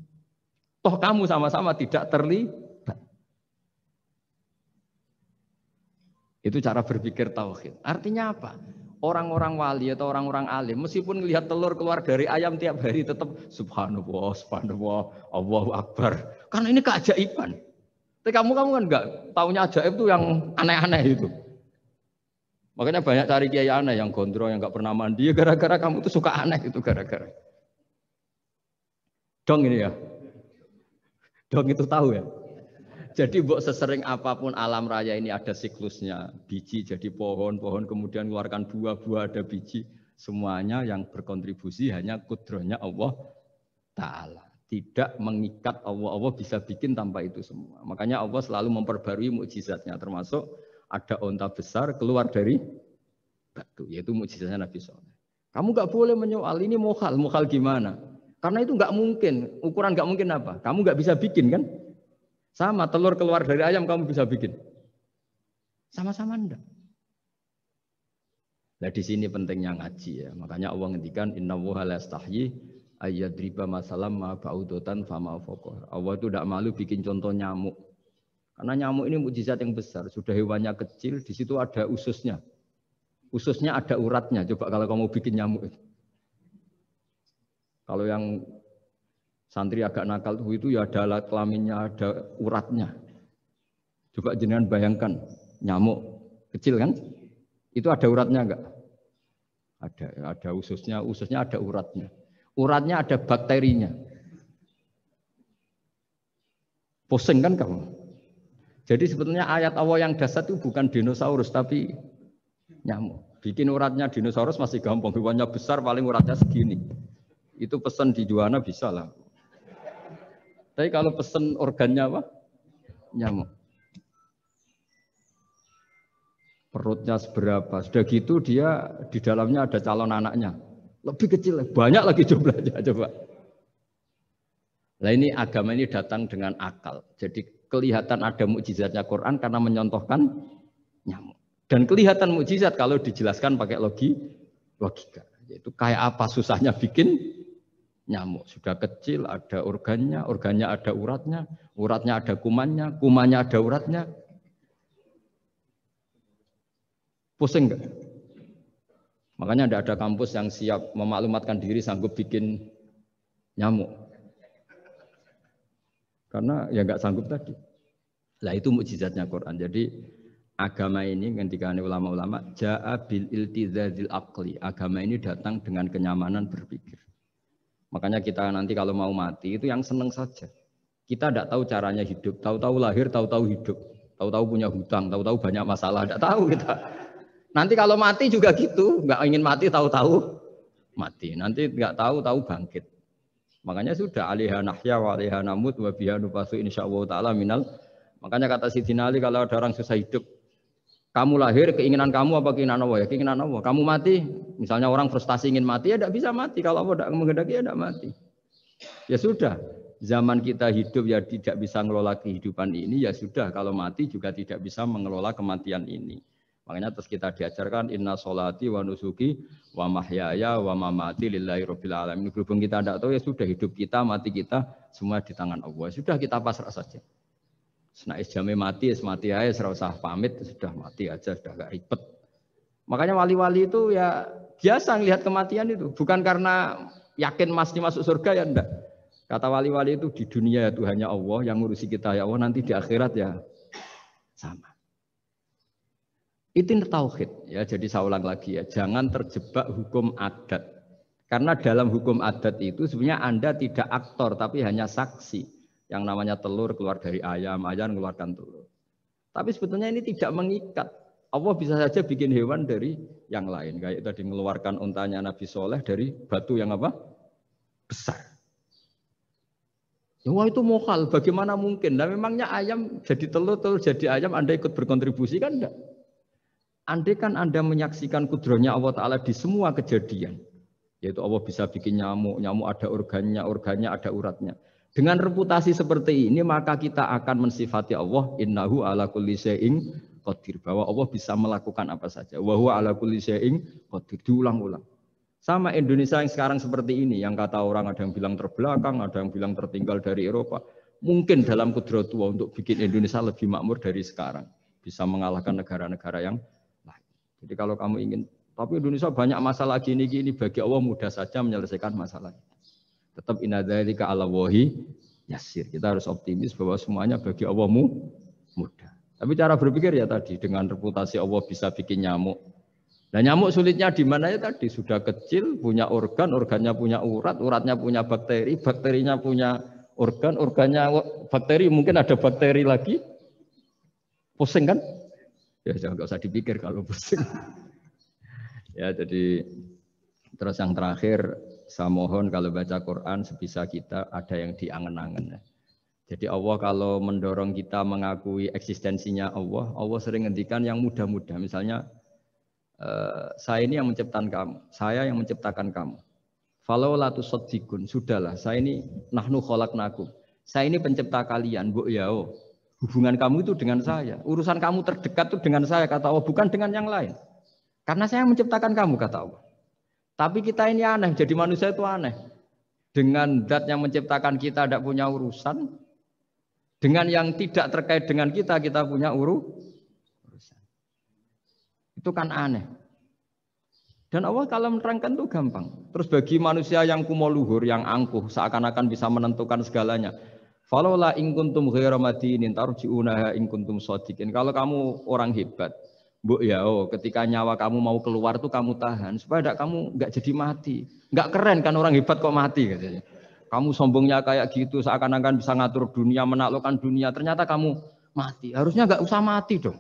Toh kamu sama-sama tidak terlibat. Itu cara berpikir tauhid. Artinya apa? Orang-orang wali atau orang-orang alim, meskipun melihat telur keluar dari ayam tiap hari, tetap subhanallah, subhanallah, Allahu Akbar. Karena ini keajaiban. Tapi kamu kan enggak taunya ajaib itu yang aneh-aneh itu. Makanya banyak cari kiai aneh yang gondrong, yang enggak pernah mandi, gara-gara kamu itu suka aneh itu gara-gara. Dong ini ya. Dong itu tahu ya. Jadi buat sesering apapun alam raya ini ada siklusnya. Biji jadi pohon, pohon kemudian keluarkan buah-buah ada biji. Semuanya yang berkontribusi hanya kudrohnya Allah Ta'ala. Tidak mengikat Allah. Allah bisa bikin tanpa itu semua. Makanya Allah selalu memperbarui mukjizatnya. Termasuk ada onta besar keluar dari batu. Yaitu mukjizatnya Nabi Soleh. Kamu nggak boleh menyoal ini mukhal. Mukhal gimana? Karena itu nggak mungkin. Ukuran nggak mungkin apa? Kamu nggak bisa bikin kan? Sama, telur keluar dari ayam kamu bisa bikin. Sama-sama enggak. Nah di sini pentingnya ngaji ya. Makanya Allah ngendikan innallaha la yastahyi ayyadriba masalam ma ba'udatan fama fawqaha. Allah itu tidak malu bikin contoh nyamuk. Karena nyamuk ini mukjizat yang besar. Sudah hewannya kecil, di situ ada ususnya. Ususnya ada uratnya. Coba kalau kamu bikin nyamuk. Kalau yang santri agak nakal itu ya ada alat kelaminnya, ada uratnya. Coba jenengan bayangkan, nyamuk kecil kan? Itu ada uratnya enggak? Ada ususnya ada uratnya. Uratnya ada bakterinya. Pusing kan kamu? Jadi sebetulnya ayat Allah yang dasar itu bukan dinosaurus tapi nyamuk. Bikin uratnya dinosaurus masih gampang, hewannya besar paling uratnya segini. Itu pesan di Juwana bisa lah. Tapi kalau pesen organnya apa? Nyamuk. Perutnya seberapa? Sudah gitu dia di dalamnya ada calon anaknya. Lebih kecil, banyak lagi jumlahnya coba. Nah ini agama ini datang dengan akal. Jadi kelihatan ada mukjizatnya Quran karena menyontohkan nyamuk. Dan kelihatan mukjizat kalau dijelaskan pakai logika. Yaitu kayak apa susahnya bikin nyamuk. Sudah kecil, ada organnya, organnya ada uratnya, uratnya ada kumannya, kumannya ada uratnya. Pusing enggak? Makanya tidak ada kampus yang siap memaklumatkan diri sanggup bikin nyamuk. Karena ya enggak sanggup tadi. Lah itu mukjizatnya Quran. Jadi agama ini ketika ulama-ulama ja'a bil iltizazil aqli. Agama ini datang dengan kenyamanan berpikir. Makanya kita nanti kalau mau mati itu yang seneng saja. Kita tidak tahu caranya hidup, tahu-tahu lahir, tahu-tahu hidup, tahu-tahu punya hutang, tahu-tahu banyak masalah, tidak tahu kita. Nanti kalau mati juga gitu, nggak ingin mati, tahu-tahu mati. Nanti nggak tahu bangkit. Makanya sudah alaiha nahya wa alaiha namut wa biha nubasu insyaallah taala minal. Makanya kata Sidina Ali kalau ada orang susah hidup, kamu lahir keinginan kamu apa keinginan Allah ya? Keinginan Allah. Kamu mati, misalnya orang frustasi ingin mati ya tidak bisa mati. Kalau Allah tidak menghendaki ya tidak mati. Ya sudah, zaman kita hidup ya tidak bisa mengelola kehidupan ini ya sudah. Kalau mati juga tidak bisa mengelola kematian ini. Makanya terus kita diajarkan inna sholati wa nusuki wa mahyaya wa mamati lillahi rabbil alamin. Berhubung kita tidak tahu ya sudah, hidup kita, mati kita semua di tangan Allah. Sudah kita pasrah saja. Senais jame mati, mati aja, serah usah pamit, sudah mati aja, sudah gak ribet. Makanya wali-wali itu ya biasa ngelihat kematian itu, bukan karena yakin pasti masuk surga ya enggak. Kata wali-wali itu di dunia ya Tuhannya Allah, yang ngurusi kita ya Allah, nanti di akhirat ya sama. Itu tauhid ya. Jadi saya ulang lagi ya, jangan terjebak hukum adat. Karena dalam hukum adat itu sebenarnya Anda tidak aktor tapi hanya saksi. Yang namanya telur keluar dari ayam, ayam mengeluarkan telur. Tapi sebetulnya ini tidak mengikat. Allah bisa saja bikin hewan dari yang lain. Kayak tadi mengeluarkan untanya Nabi Soleh dari batu yang apa? Besar. Ya, wah itu mokal, bagaimana mungkin? Nah memangnya ayam jadi telur, telur jadi ayam, Anda ikut berkontribusi kan enggak? Andai kan Anda menyaksikan kudrohnya Allah Ta'ala di semua kejadian, yaitu Allah bisa bikin nyamuk, nyamuk ada organnya, organnya ada uratnya. Dengan reputasi seperti ini, maka kita akan mensifati Allah, innahu ala kulli syai'in qadir, bahwa Allah bisa melakukan apa saja. Wa huwa ala kulli syai'in qadir, diulang-ulang. Sama Indonesia yang sekarang seperti ini, yang kata orang ada yang bilang terbelakang, ada yang bilang tertinggal dari Eropa. Mungkin dalam kudrat Tua untuk bikin Indonesia lebih makmur dari sekarang. Bisa mengalahkan negara-negara yang lain. Jadi kalau kamu ingin, tapi Indonesia banyak masalah gini, bagi Allah mudah saja menyelesaikan masalah. Tetap inna dzalika 'ala Allahi yasir. Kita harus optimis bahwa semuanya bagi Allah mudah. Tapi cara berpikir ya tadi, dengan reputasi Allah bisa bikin nyamuk. Nah nyamuk sulitnya di mana ya tadi, sudah kecil, punya organ, organnya punya urat, uratnya punya bakteri, bakterinya punya organ, organnya bakteri, mungkin ada bakteri lagi. Pusing kan? Ya jangan, nggak usah dipikir kalau pusing. Ya jadi terus yang terakhir, saya mohon kalau baca Quran sebisa kita ada yang diangen-angen. Jadi Allah kalau mendorong kita mengakui eksistensinya Allah, Allah sering ngendikan yang mudah-mudah. Misalnya, saya ini yang menciptakan kamu, saya yang menciptakan kamu. Falau la tusaddiqun, sudahlah, saya ini nahnu khalaqnakum. Saya ini pencipta kalian, Bu yao. Hubungan kamu itu dengan saya. Urusan kamu terdekat itu dengan saya, kata Allah, bukan dengan yang lain. Karena saya yang menciptakan kamu, kata Allah. Tapi kita ini aneh, jadi manusia itu aneh. Dengan zat yang menciptakan kita tidak punya urusan, dengan yang tidak terkait dengan kita punya urusan. Itu kan aneh. Dan Allah kalau menerangkan itu gampang. Terus bagi manusia yang kumo luhur, yang angkuh, seakan-akan bisa menentukan segalanya. Falola in kuntum ghairu madinin tarji'unaha in kuntum shadiqin. Kalau kamu orang hebat, Bu ya, ketika nyawa kamu mau keluar tuh kamu tahan supaya kamu nggak jadi mati. Nggak keren kan orang hebat kok mati katanya. Kamu sombongnya kayak gitu, seakan-akan bisa ngatur dunia, menaklukkan dunia. Ternyata kamu mati. Harusnya nggak usah mati dong.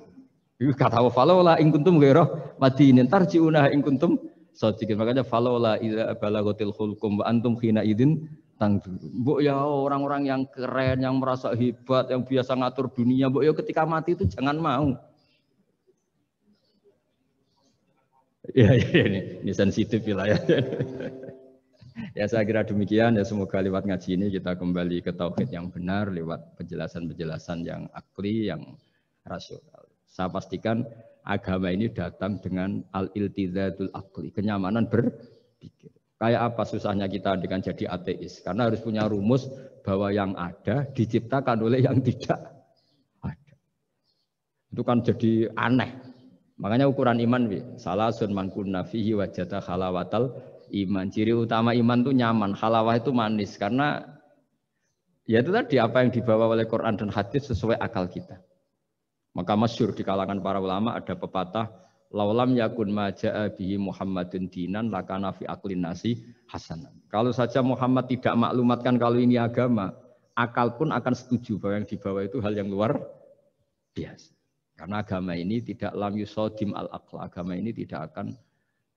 Kata Allah, falola in kuntum ghairu madinin tarji'unaha in kuntum shadiqin. Makanya falola idza balaghatil khulqum wa antum khina idzin tangdur. Mbok ya orang-orang yang keren, yang merasa hebat, yang biasa ngatur dunia, mbok ya ketika mati itu jangan mau. Ya, ini sensitif lah ya. Ya saya kira demikian ya, semoga lewat ngaji ini kita kembali ke tauhid yang benar lewat penjelasan-penjelasan yang akli, yang rasional. Saya pastikan agama ini datang dengan al-iltizatul akli, kenyamanan berpikir. Kayak apa susahnya kita dengan jadi ateis? Karena harus punya rumus bahwa yang ada diciptakan oleh yang tidak ada. Itu kan jadi aneh. Makanya ukuran iman, salasun man kunna fihi wajada halawatal iman. Ciri utama iman itu nyaman, halawah itu manis. Karena ya itu tadi apa yang dibawa oleh Quran dan hadis sesuai akal kita. Maka masyhur di kalangan para ulama ada pepatah, laulam yakun maja'a bihi Muhammadun dinan lakana fi aqlin nasi hasanan. Kalau saja Muhammad tidak maklumatkan kalau ini agama, akal pun akan setuju bahwa yang dibawa itu hal yang luar biasa. Karena agama ini tidak lam yusodim al-aql, agama ini tidak akan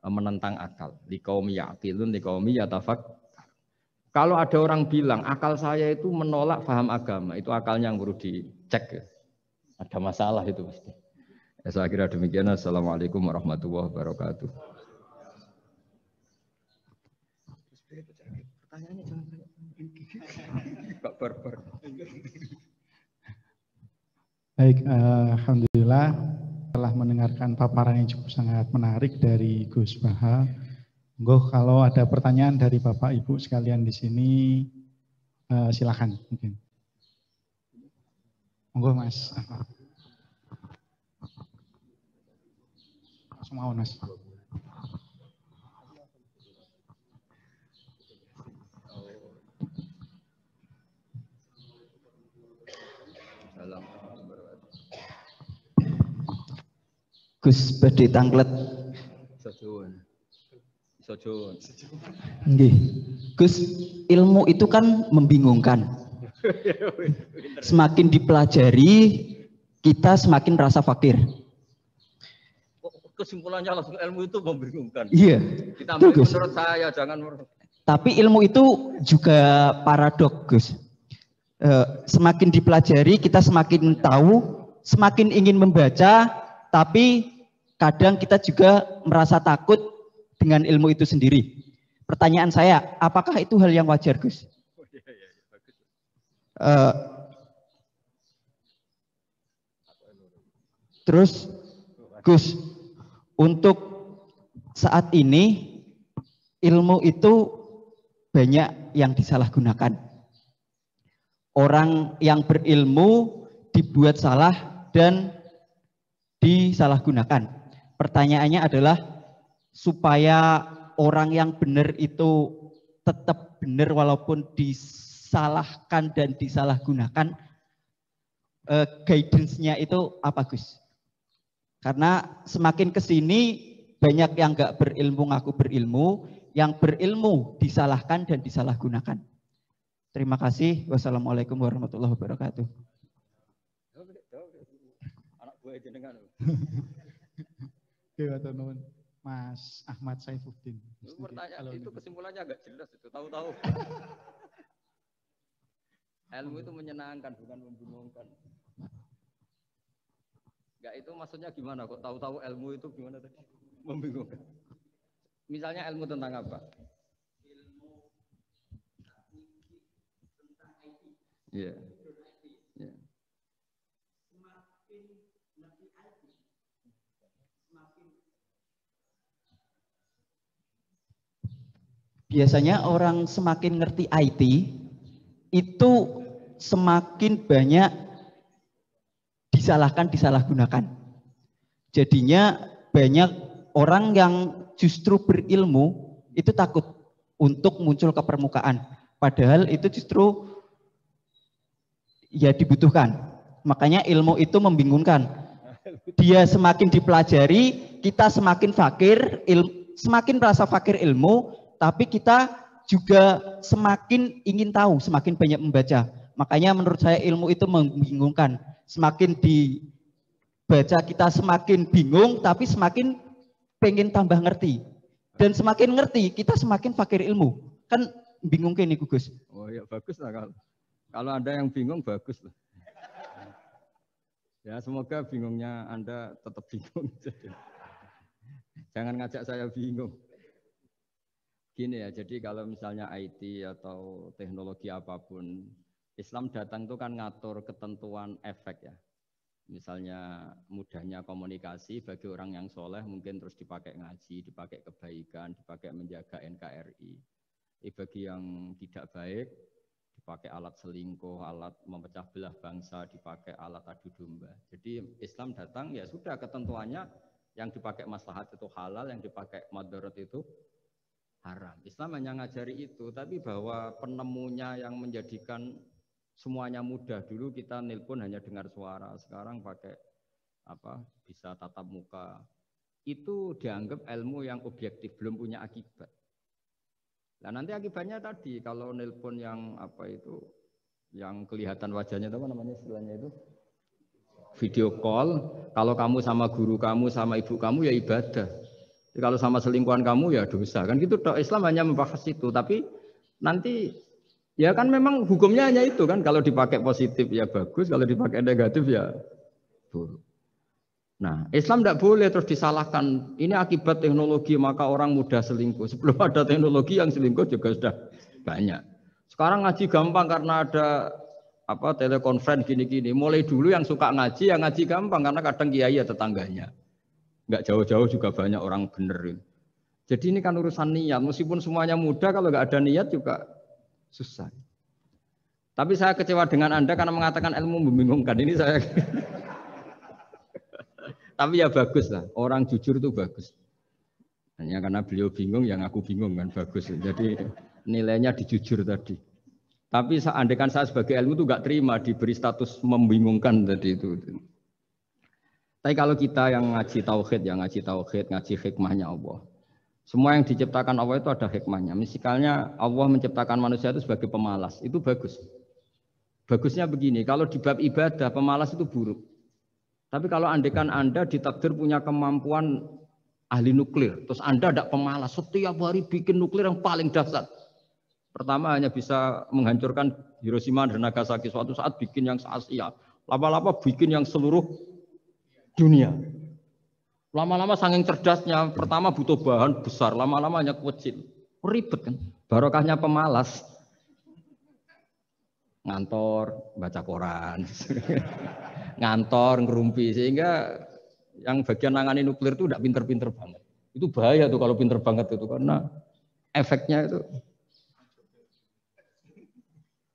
menentang akal. Liqaumi ya'qilun liqaumi yatafak. Kalau ada orang bilang akal saya itu menolak paham agama, itu akalnya yang perlu dicek. Ada masalah itu pasti. Ya, saya kira demikian. Assalamualaikum warahmatullahi wabarakatuh. Pertanyaannya jangan Kak Barbar. Baik, alhamdulillah telah mendengarkan paparan yang cukup sangat menarik dari Gus Baha. Monggo kalau ada pertanyaan dari Bapak Ibu sekalian di sini, silakan mungkin. Monggo Mas. Semua Mas. Gus badhe tanglet. Nggih. Gus, ilmu itu kan membingungkan. Semakin dipelajari, kita semakin merasa fakir. Kesimpulannya langsung ilmu itu membingungkan. Iya. Kita menurut saya jangan. Tapi ilmu itu juga paradok, Gus. Semakin dipelajari, kita semakin tahu, semakin ingin membaca, tapi kadang kita juga merasa takut dengan ilmu itu sendiri. Pertanyaan saya, apakah itu hal yang wajar, Gus? Terus, Gus, untuk saat ini ilmu itu banyak yang disalahgunakan. Orang yang berilmu dibuat salah dan disalahgunakan. Pertanyaannya adalah supaya orang yang benar itu tetap benar walaupun disalahkan dan disalahgunakan, guidance-nya itu apa, Gus? Karena semakin kesini banyak yang nggak berilmu ngaku berilmu, yang berilmu disalahkan dan disalahgunakan. Terima kasih. Wassalamualaikum warahmatullahi wabarakatuh. Anak gue jenengan. Mas Ahmad Saifuddin. Pertanyaan itu kesimpulannya agak jelas itu, tahu-tahu. Ilmu itu menyenangkan bukan membingungkan. Enggak, itu maksudnya gimana kok tahu-tahu ilmu itu gimana tadi? Membingungkan. Misalnya ilmu tentang apa? Iya. Yeah. Biasanya orang semakin ngerti IT itu semakin banyak disalahgunakan. Jadinya banyak orang yang justru berilmu itu takut untuk muncul ke permukaan. Padahal itu justru ya dibutuhkan. Makanya ilmu itu membingungkan. Dia semakin dipelajari, kita semakin fakir, semakin merasa fakir ilmu, tapi kita juga semakin ingin tahu, semakin banyak membaca. Makanya menurut saya ilmu itu membingungkan. Semakin dibaca kita semakin bingung, tapi semakin pengen tambah ngerti. Dan semakin ngerti, kita semakin fakir ilmu. Kan bingung kayak nih, Gus. Oh ya, bagus lah kalau ada yang bingung, bagus lah. Ya semoga bingungnya Anda tetap bingung. Jangan ngajak saya bingung. Gini ya, jadi kalau misalnya IT atau teknologi apapun, Islam datang itu kan ngatur ketentuan efek ya. Misalnya mudahnya komunikasi bagi orang yang soleh mungkin terus dipakai ngaji, dipakai kebaikan, dipakai menjaga NKRI. Bagi yang tidak baik, dipakai alat selingkuh, alat memecah belah bangsa, dipakai alat adu domba. Jadi Islam datang ya sudah ketentuannya yang dipakai maslahat itu halal, yang dipakai madarat itu haram. Islam hanya ngajari itu, tapi bahwa penemunya yang menjadikan semuanya mudah. Dulu kita nelpon hanya dengar suara, sekarang pakai apa? Bisa tatap muka. Itu dianggap ilmu yang objektif, belum punya akibat. Nah nanti akibatnya tadi kalau nelpon yang apa itu, yang kelihatan wajahnya apa namanya istilahnya itu, video call. Kalau kamu sama guru kamu, sama ibu kamu ya ibadah. Kalau sama selingkuhan kamu ya dosa, kan gitu. Islam hanya membahas itu, tapi nanti ya kan memang hukumnya hanya itu kan. Kalau dipakai positif ya bagus, kalau dipakai negatif ya buruk. Nah, Islam tidak boleh terus disalahkan. Ini akibat teknologi maka orang mudah selingkuh. Sebelum ada teknologi yang selingkuh juga sudah banyak. Sekarang ngaji gampang karena ada telekonferensi gini-gini. Mulai dulu yang suka ngaji, yang ngaji gampang karena kadang kiai ya tetangganya. Enggak jauh-jauh juga banyak orang bener. Jadi ini kan urusan niat. Meskipun semuanya mudah, kalau enggak ada niat juga susah. Tapi saya kecewa dengan Anda karena mengatakan ilmu membingungkan. Ini saya. Tapi ya bagus lah. Orang jujur itu bagus. Hanya karena beliau bingung, yang aku bingung kan bagus. Jadi nilainya dijujur tadi. Tapi andaikan saya sebagai ilmu itu enggak terima diberi status membingungkan tadi itu. Tapi kalau kita yang ngaji tauhid, ngaji hikmahnya Allah. Semua yang diciptakan Allah itu ada hikmahnya. Misalnya Allah menciptakan manusia itu sebagai pemalas, itu bagus. Bagusnya begini, kalau di bab ibadah pemalas itu buruk. Tapi kalau andaikan Anda ditakdir punya kemampuan ahli nuklir, terus Anda tidak pemalas, setiap hari bikin nuklir yang paling dahsyat. Pertama hanya bisa menghancurkan Hiroshima dan Nagasaki, suatu saat bikin yang se-Asia, lama-lama bikin yang seluruh dunia. Lama-lama saking cerdasnya, pertama butuh bahan besar, lama-lama hanya kecil. Ribet kan? Barokahnya pemalas. Ngantor, baca koran. Ngantor, ngerumpi. Sehingga yang bagian nangani nuklir itu tidak pinter-pinter banget. Itu bahaya tuh kalau pinter banget itu. Karena efeknya itu.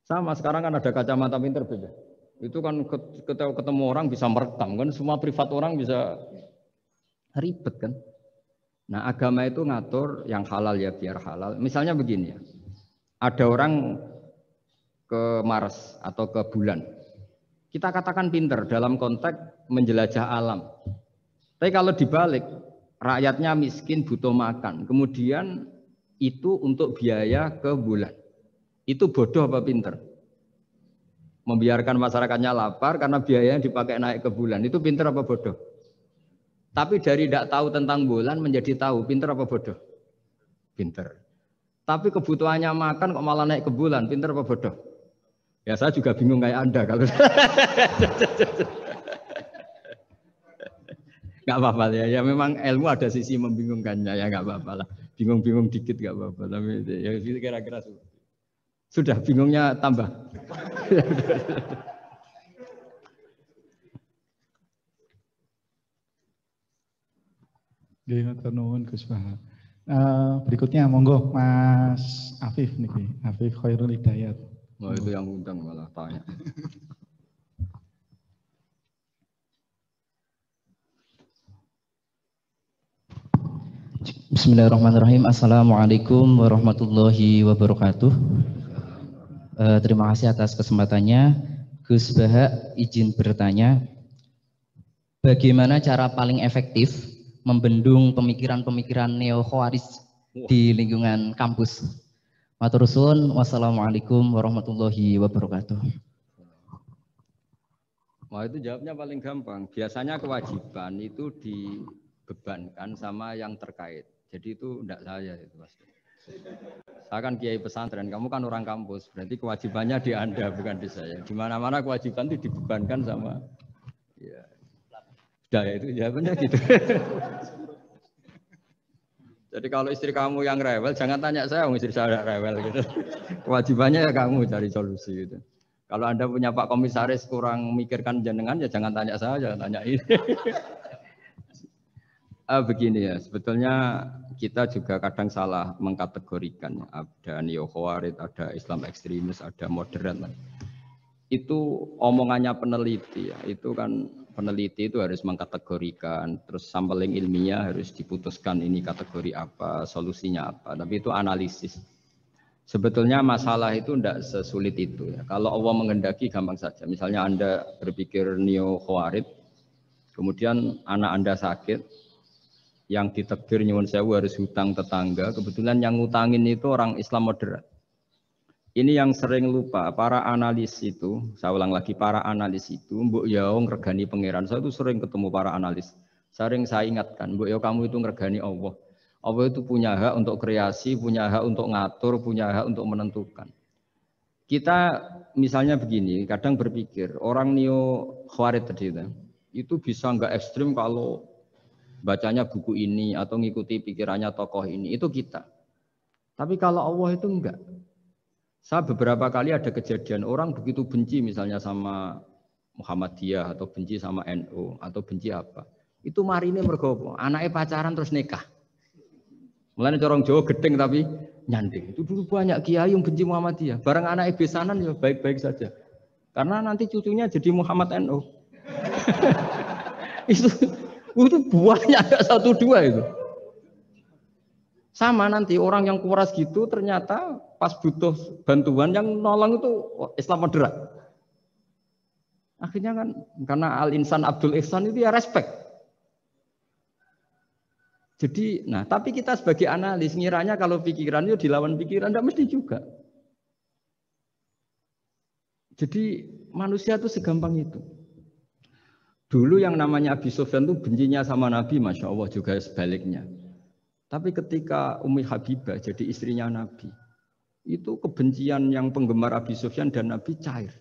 Sama, sekarang kan ada kacamata pinter beda. Itu kan ketemu orang bisa merekam. Kan semua privat orang bisa... Ribet kan. Nah agama itu ngatur yang halal ya biar halal. Misalnya begini ya. Ada orang ke Mars atau ke bulan. Kita katakan pinter dalam konteks menjelajah alam. Tapi kalau dibalik, rakyatnya miskin butuh makan. Kemudian itu untuk biaya ke bulan. Itu bodoh apa pinter? Membiarkan masyarakatnya lapar karena biayanya dipakai naik ke bulan. Itu pinter apa bodoh? Tapi dari tidak tahu tentang bulan menjadi tahu, pinter apa bodoh? Pinter. Tapi kebutuhannya makan kok malah naik ke bulan, pinter apa bodoh? Ya saya juga bingung kayak Anda kalau. Gak apa-apa ya, ya memang ilmu ada sisi membingungkannya ya gak apa-apa lah. Bingung-bingung dikit gak apa-apa, tapi ya kira-kira sudah bingungnya tambah. Berikutnya monggo Mas Afif nih, Afif Khairul Hidayat. Oh, itu yang undang malah tanya. Bismillahirrahmanirrahim. Assalamualaikum warahmatullahi wabarakatuh. Terima kasih atas kesempatannya. Gus Baha izin bertanya, bagaimana cara paling efektif membendung pemikiran-pemikiran neo-khawarij di lingkungan kampus? Matur suwun. Wassalamualaikum warahmatullahi wabarakatuh. Wah itu jawabnya paling gampang. Biasanya kewajiban itu dibebankan sama yang terkait. Jadi itu enggak saya itu pasti. Saya kan kiai pesantren, kamu kan orang kampus. Berarti kewajibannya di Anda bukan di saya. Di mana-mana kewajiban itu dibebankan sama ya. Sudah ya itu jawabannya gitu. Jadi kalau istri kamu yang rewel, jangan tanya saya, istri saya rewel gitu. Kewajibannya ya kamu cari solusi gitu. Kalau Anda punya Pak Komisaris kurang mikirkan jenengan, ya jangan tanya saya, jangan tanya ini. Begini ya, sebetulnya kita juga kadang salah mengkategorikan. Ada neo-khawarij, ada Islam ekstremis, ada moderat. Itu omongannya peneliti ya, itu kan peneliti itu harus mengkategorikan, terus sampling ilmiah harus diputuskan ini kategori apa, solusinya apa. Tapi itu analisis. Sebetulnya masalah itu tidak sesulit itu ya. Kalau Allah menghendaki gampang saja. Misalnya Anda berpikir neo-khawarij, kemudian anak Anda sakit, yang ditakdir nyuwun sewu harus hutang tetangga, kebetulan yang ngutangin itu orang Islam moderat. Ini yang sering lupa, para analis itu, saya ulang lagi, para analis itu, mbok ya ngregani pangeran. Saya itu sering ketemu para analis. Sering saya ingatkan, mbok ya kamu itu ngregani Allah. Allah itu punya hak untuk kreasi, punya hak untuk ngatur, punya hak untuk menentukan. Kita misalnya begini, kadang berpikir, orang neo-khawarij tadi itu bisa enggak ekstrim kalau bacanya buku ini atau ngikuti pikirannya tokoh ini, itu kita. Tapi kalau Allah itu enggak. Saya beberapa kali ada kejadian orang begitu benci misalnya sama Muhammadiyah atau benci sama NU atau benci apa. Itu marine mergo anaknya pacaran terus nikah. Mulane corong Jawa gedeng tapi nyanding. Itu dulu banyak kiai yang benci Muhammadiyah. Barang anaknya besanan ya baik-baik saja. Karena nanti cucunya jadi Muhammad NU. itu buahnya ada 1-2 itu. Sama nanti orang yang kuras gitu ternyata pas butuh bantuan yang nolong itu Islam moderat. Akhirnya kan karena Al-Insan Abdul Ihsan itu ya respect. Jadi, nah tapi kita sebagai analis ngiranya kalau pikiran itu dilawan pikiran, tidak mesti juga. Jadi manusia itu segampang itu. Dulu yang namanya Abi Sufyan itu bencinya sama Nabi, Masya Allah juga sebaliknya. Tapi ketika Ummi Habibah jadi istrinya Nabi, itu kebencian yang penggemar Abi Sufyan dan Nabi cair.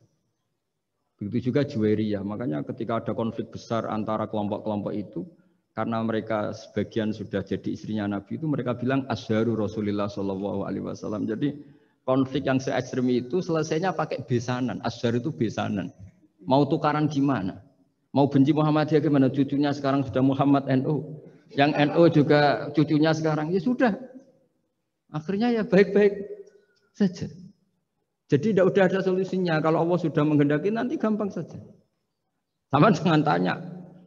Begitu juga Juwairiyah. Makanya ketika ada konflik besar antara kelompok-kelompok itu, karena mereka sebagian sudah jadi istrinya Nabi itu, mereka bilang Asharu Rasulullah SAW. Jadi konflik yang se-ekstrem itu selesainya pakai besanan. Ashar itu besanan. Mau tukaran gimana? Mau benci Muhammadiyah gimana? Cucunya sekarang sudah Muhammad NU. Yang NU juga cucunya sekarang. Ya sudah. Akhirnya ya baik-baik saja. Jadi tidak udah ada solusinya. Kalau Allah sudah menghendaki nanti gampang saja. Sama jangan tanya.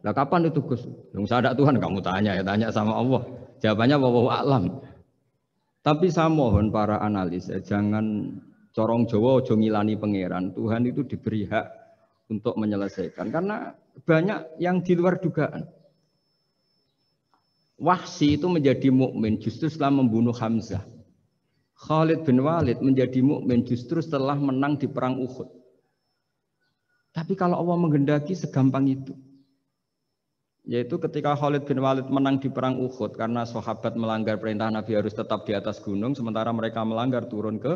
Lah kapan itu Gus? Yang saya ada Tuhan kamu tanya ya, tanya sama Allah. Jawabannya wallahu a'lam. Tapi saya mohon para analis ya, jangan corong Jawa ojo ngilani pangeran. Tuhan itu diberi hak untuk menyelesaikan karena banyak yang di luar dugaan. Wahsy itu menjadi mukmin justru setelah membunuh Hamzah. Khalid bin Walid menjadi mukmin justru setelah menang di perang Uhud. Tapi kalau Allah menghendaki segampang itu. Yaitu ketika Khalid bin Walid menang di perang Uhud karena sahabat melanggar perintah Nabi harus tetap di atas gunung sementara mereka melanggar turun ke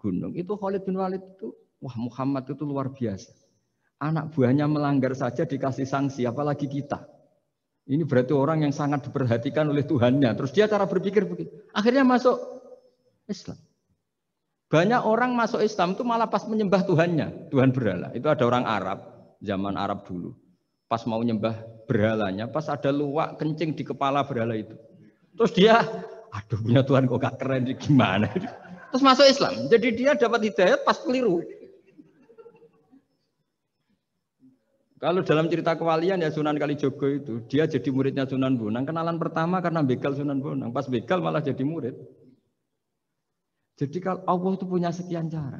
gunung. Itu Khalid bin Walid itu, wah Muhammad itu luar biasa. Anak buahnya melanggar saja dikasih sanksi, apalagi kita. Ini berarti orang yang sangat diperhatikan oleh Tuhannya. Terus dia cara berpikir begitu. Akhirnya masuk Islam. Banyak orang masuk Islam itu malah pas menyembah Tuhannya, Tuhan berhala. Itu ada orang Arab, zaman Arab dulu. Pas mau nyembah berhalanya, pas ada luwak kencing di kepala berhala itu. Terus dia, aduh punya Tuhan kok gak keren, gimana? Terus masuk Islam. Jadi dia dapat hidayat pas keliru. Kalau dalam cerita kewalian ya Sunan Kalijogo itu, dia jadi muridnya Sunan Bonang. Kenalan pertama karena begal Sunan Bonang. Pas begal malah jadi murid. Jadi kalau Allah itu punya sekian cara.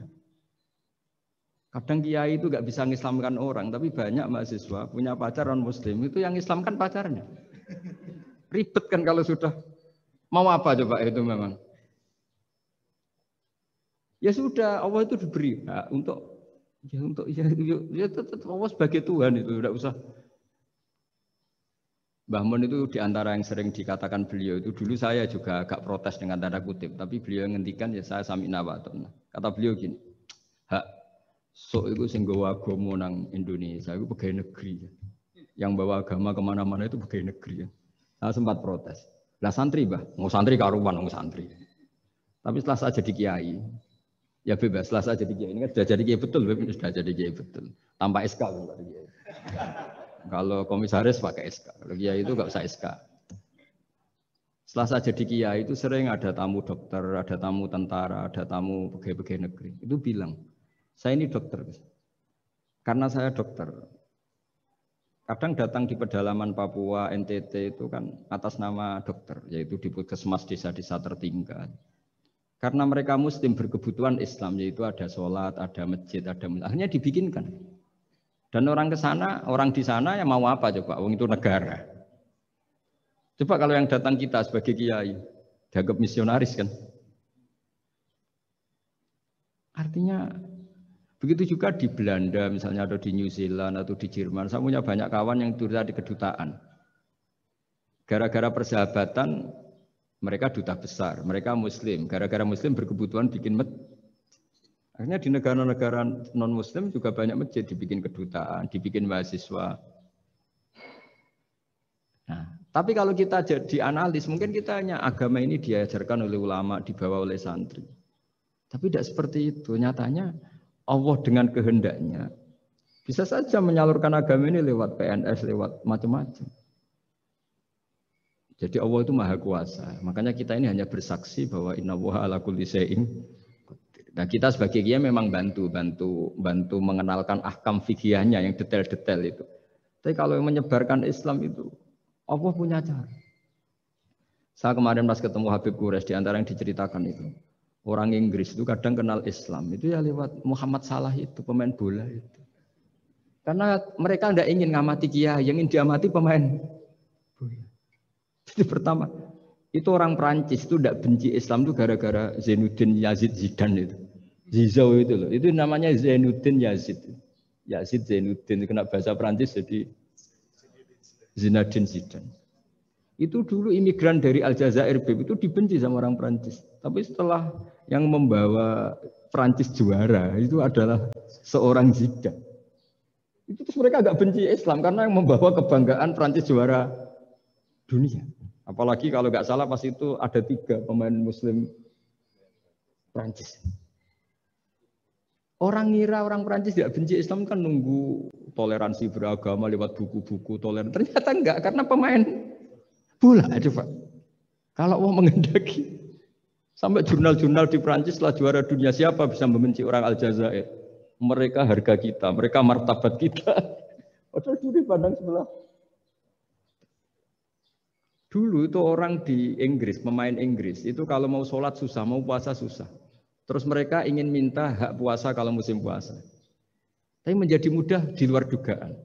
Kadang kiai itu gak bisa ngislamkan orang, tapi banyak mahasiswa punya pacar non muslim itu yang islamkan pacarnya. Ribet kan kalau sudah mau apa coba itu memang. Ya sudah Allah itu diberi hak untuk tetap Allah sebagai Tuhan itu tidak usah. Mbah Mun itu diantara yang sering dikatakan beliau itu dulu saya juga agak protes dengan tanda kutip, tapi beliau ngendikan ya saya sami'na wa ata'na. Kata beliau gini, hak sok itu sing gawa agama nang Indonesia itu pegawai negeri. Yang bawa agama kemana-mana itu pegawai negeri. Saya sempat protes. Lah santri bah, mau santri karuan mau santri. Tapi setelah saya jadi kiai, ya bebas. Setelah saya jadi kiai ini kan sudah jadi kiai betul, sudah jadi kiai betul. Tanpa SK kan tadi kiai. Kalau komisaris pakai SK, kalau kiai itu nggak usah SK. Setelah saya jadi kiai itu sering ada tamu dokter, ada tamu tentara, ada tamu pegawai-pegawai negeri. Itu bilang, saya ini dokter. Karena saya dokter. Kadang datang di pedalaman Papua, NTT itu kan atas nama dokter, yaitu di puskesmas desa-desa tertinggal. Karena mereka muslim berkebutuhan Islam, yaitu ada sholat, ada masjid, akhirnya dibikinkan. Dan orang ke sana, orang di sana yang mau apa coba? Wong itu negara. Coba kalau yang datang kita sebagai kiai, dianggap misionaris kan? Artinya begitu juga di Belanda misalnya atau di New Zealand atau di Jerman. Saya punya banyak kawan yang duta di kedutaan. Gara-gara persahabatan mereka duta besar, mereka muslim. Gara-gara muslim berkebutuhan bikin masjid. Akhirnya di negara-negara non-muslim juga banyak masjid dibikin kedutaan, dibikin mahasiswa. Nah, tapi kalau kita jadi analis, mungkin kita hanya agama ini diajarkan oleh ulama, dibawa oleh santri. Tapi tidak seperti itu. Nyatanya Allah dengan kehendaknya bisa saja menyalurkan agama ini lewat PNS, lewat macam-macam. Jadi Allah itu maha kuasa. Makanya kita ini hanya bersaksi bahwa innallaha ala kulli syai'in qadir. Nah, kita sebagai kiai memang bantu mengenalkan ahkam fikihnya yang detail-detail itu. Tapi kalau yang menyebarkan Islam itu Allah punya cara. Saya kemarin pas ketemu Habib Quraisy, di antara yang diceritakan itu, orang Inggris itu kadang kenal Islam itu ya lewat Muhammad Salah itu, pemain bola itu. Karena mereka tidak ingin ngamati kiai, yang ingin diamati pemain bola. Jadi pertama, itu orang Prancis itu tidak benci Islam itu gara-gara Zainuddin Yazid Zidane itu. Zizou itu loh, itu namanya Zainuddin Yazid. Yazid Zainuddin, kena bahasa Prancis jadi Zinedine Zidane. Itu dulu imigran dari Aljazair itu dibenci sama orang Prancis. Tapi setelah yang membawa Prancis juara itu adalah seorang Zidane. Itu terus mereka agak benci Islam karena yang membawa kebanggaan Prancis juara dunia. Apalagi kalau nggak salah pas itu ada 3 pemain Muslim Prancis. Orang ngira orang Prancis tidak benci Islam kan nunggu toleransi beragama lewat buku-buku toleran. Ternyata enggak karena pemain bola coba. Kalau mau mengendaki sampai jurnal-jurnal di Prancis setelah juara dunia siapa bisa membenci orang Aljazair? Mereka harga kita, mereka martabat kita. Padahal dulu pandang sebelah. Dulu itu orang di Inggris, pemain Inggris itu kalau mau sholat susah, mau puasa susah. Terus mereka ingin minta hak puasa kalau musim puasa. Tapi menjadi mudah di luar dugaan.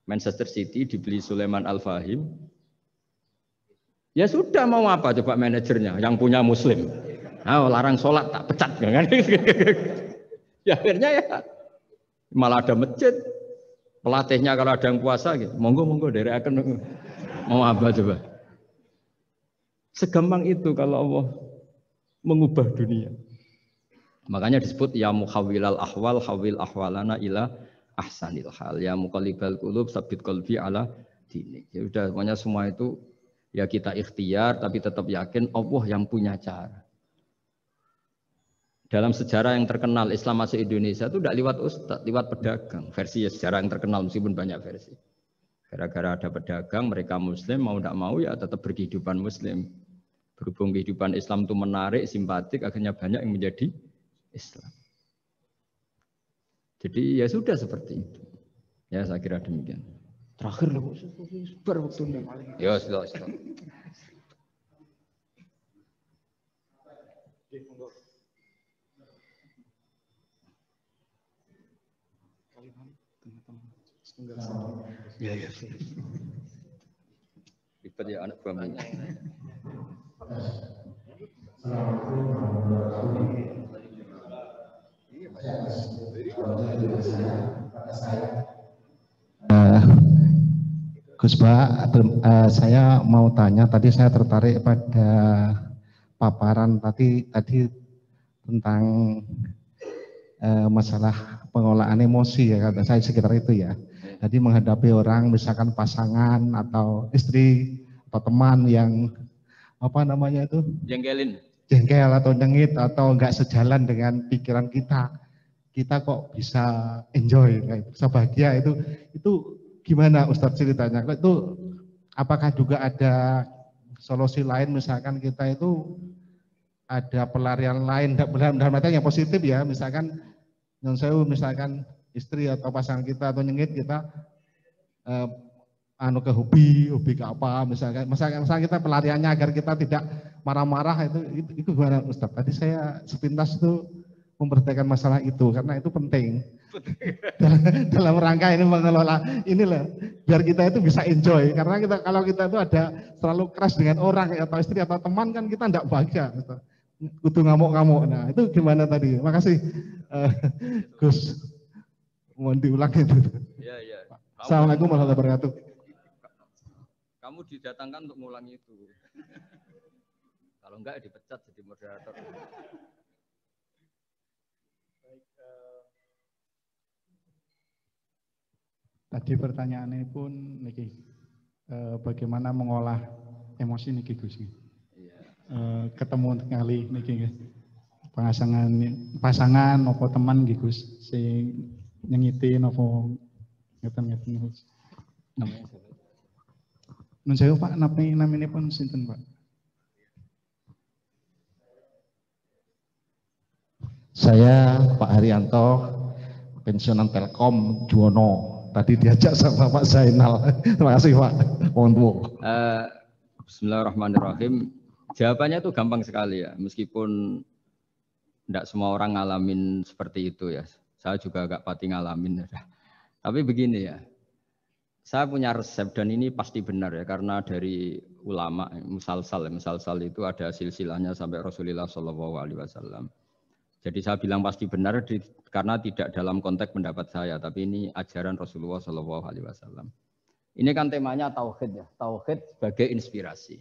Manchester City dibeli Sulaiman Al-Fahim. Ya sudah mau apa coba manajernya yang punya Muslim. Nah, larang sholat tak pecat kan? Ya akhirnya ya malah ada masjid. Pelatihnya kalau ada yang puasa gitu, monggo dari akan mau apa coba. Segampang itu kalau Allah mengubah dunia. Makanya disebut ya muhawwilal ahwal hawil ahwalana ila ahsanil hal. Ya muqallibal qulub sabit qalbi ala dinik. Ya udah pokoknya semua itu ya kita ikhtiar tapi tetap yakin Allah yang punya cara. Dalam sejarah yang terkenal Islam masuk Indonesia itu tidak lewat ustaz, lewat pedagang. Versi ya sejarah yang terkenal meskipun banyak versi. Gara-gara ada pedagang, mereka Muslim mau tidak mau ya tetap berkehidupan Muslim. Berhubung kehidupan Islam itu menarik, simpatik, akhirnya banyak yang menjadi Islam. Jadi ya sudah seperti itu. Ya saya kira demikian. Terakhir loh, waktunya. Ya sudah. Ya. Ribet ya anak buahnya. Gus Bah, saya mau tanya, tadi saya tertarik pada paparan tadi tentang masalah pengolahan emosi ya, kata saya sekitar itu ya. Jadi menghadapi orang misalkan pasangan atau istri atau teman yang apa namanya itu jengkel atau nyengit atau enggak sejalan dengan pikiran kita kok bisa enjoy kayak bisa bahagia itu gimana Ustadz ceritanya? Itu apakah juga ada solusi lain misalkan kita itu ada pelarian lain dalam artian yang positif ya, misalkan yang saya misalkan istri atau pasangan kita atau nyengit kita ke hobi ke apa misalkan kita pelariannya agar kita tidak marah-marah itu gimana Ustadz? Tadi saya sepintas itu memperhatikan masalah itu karena itu penting dalam rangka ini mengelola inilah biar kita itu bisa enjoy karena kalau kita itu ada terlalu keras dengan orang atau istri atau teman kan kita tidak bahagia kudu ngamuk-ngamuk. Nah itu gimana tadi? Makasih Gus, mohon diulang itu. Ya. Assalamualaikum warahmatullahi wabarakatuh. Kamu didatangkan untuk mengulangi itu. Kalau enggak dipecat jadi moderator. Tadi pertanyaannya pun niki bagaimana mengolah emosi niki Gus. Ketemu kali niki. pasangan opo teman gitu Gus sing nyengitin opo ngeten Gus. Nun sewu Pak, namanya pun sinten Pak? Saya Pak Haryanto, pensiunan Telkom Juwono. Tadi diajak sama Pak Zainal. Terima kasih Pak. Bismillahirrahmanirrahim. Jawabannya itu gampang sekali ya, meskipun tidak semua orang ngalamin seperti itu ya. Saya juga agak pati ngalamin. Tapi begini ya, saya punya resep dan ini pasti benar ya, karena dari ulama musalsal itu ada silsilahnya sampai Rasulullah SAW. Jadi saya bilang pasti benar karena tidak dalam konteks pendapat saya, tapi ini ajaran Rasulullah SAW. Ini kan temanya tauhid ya, tauhid sebagai inspirasi.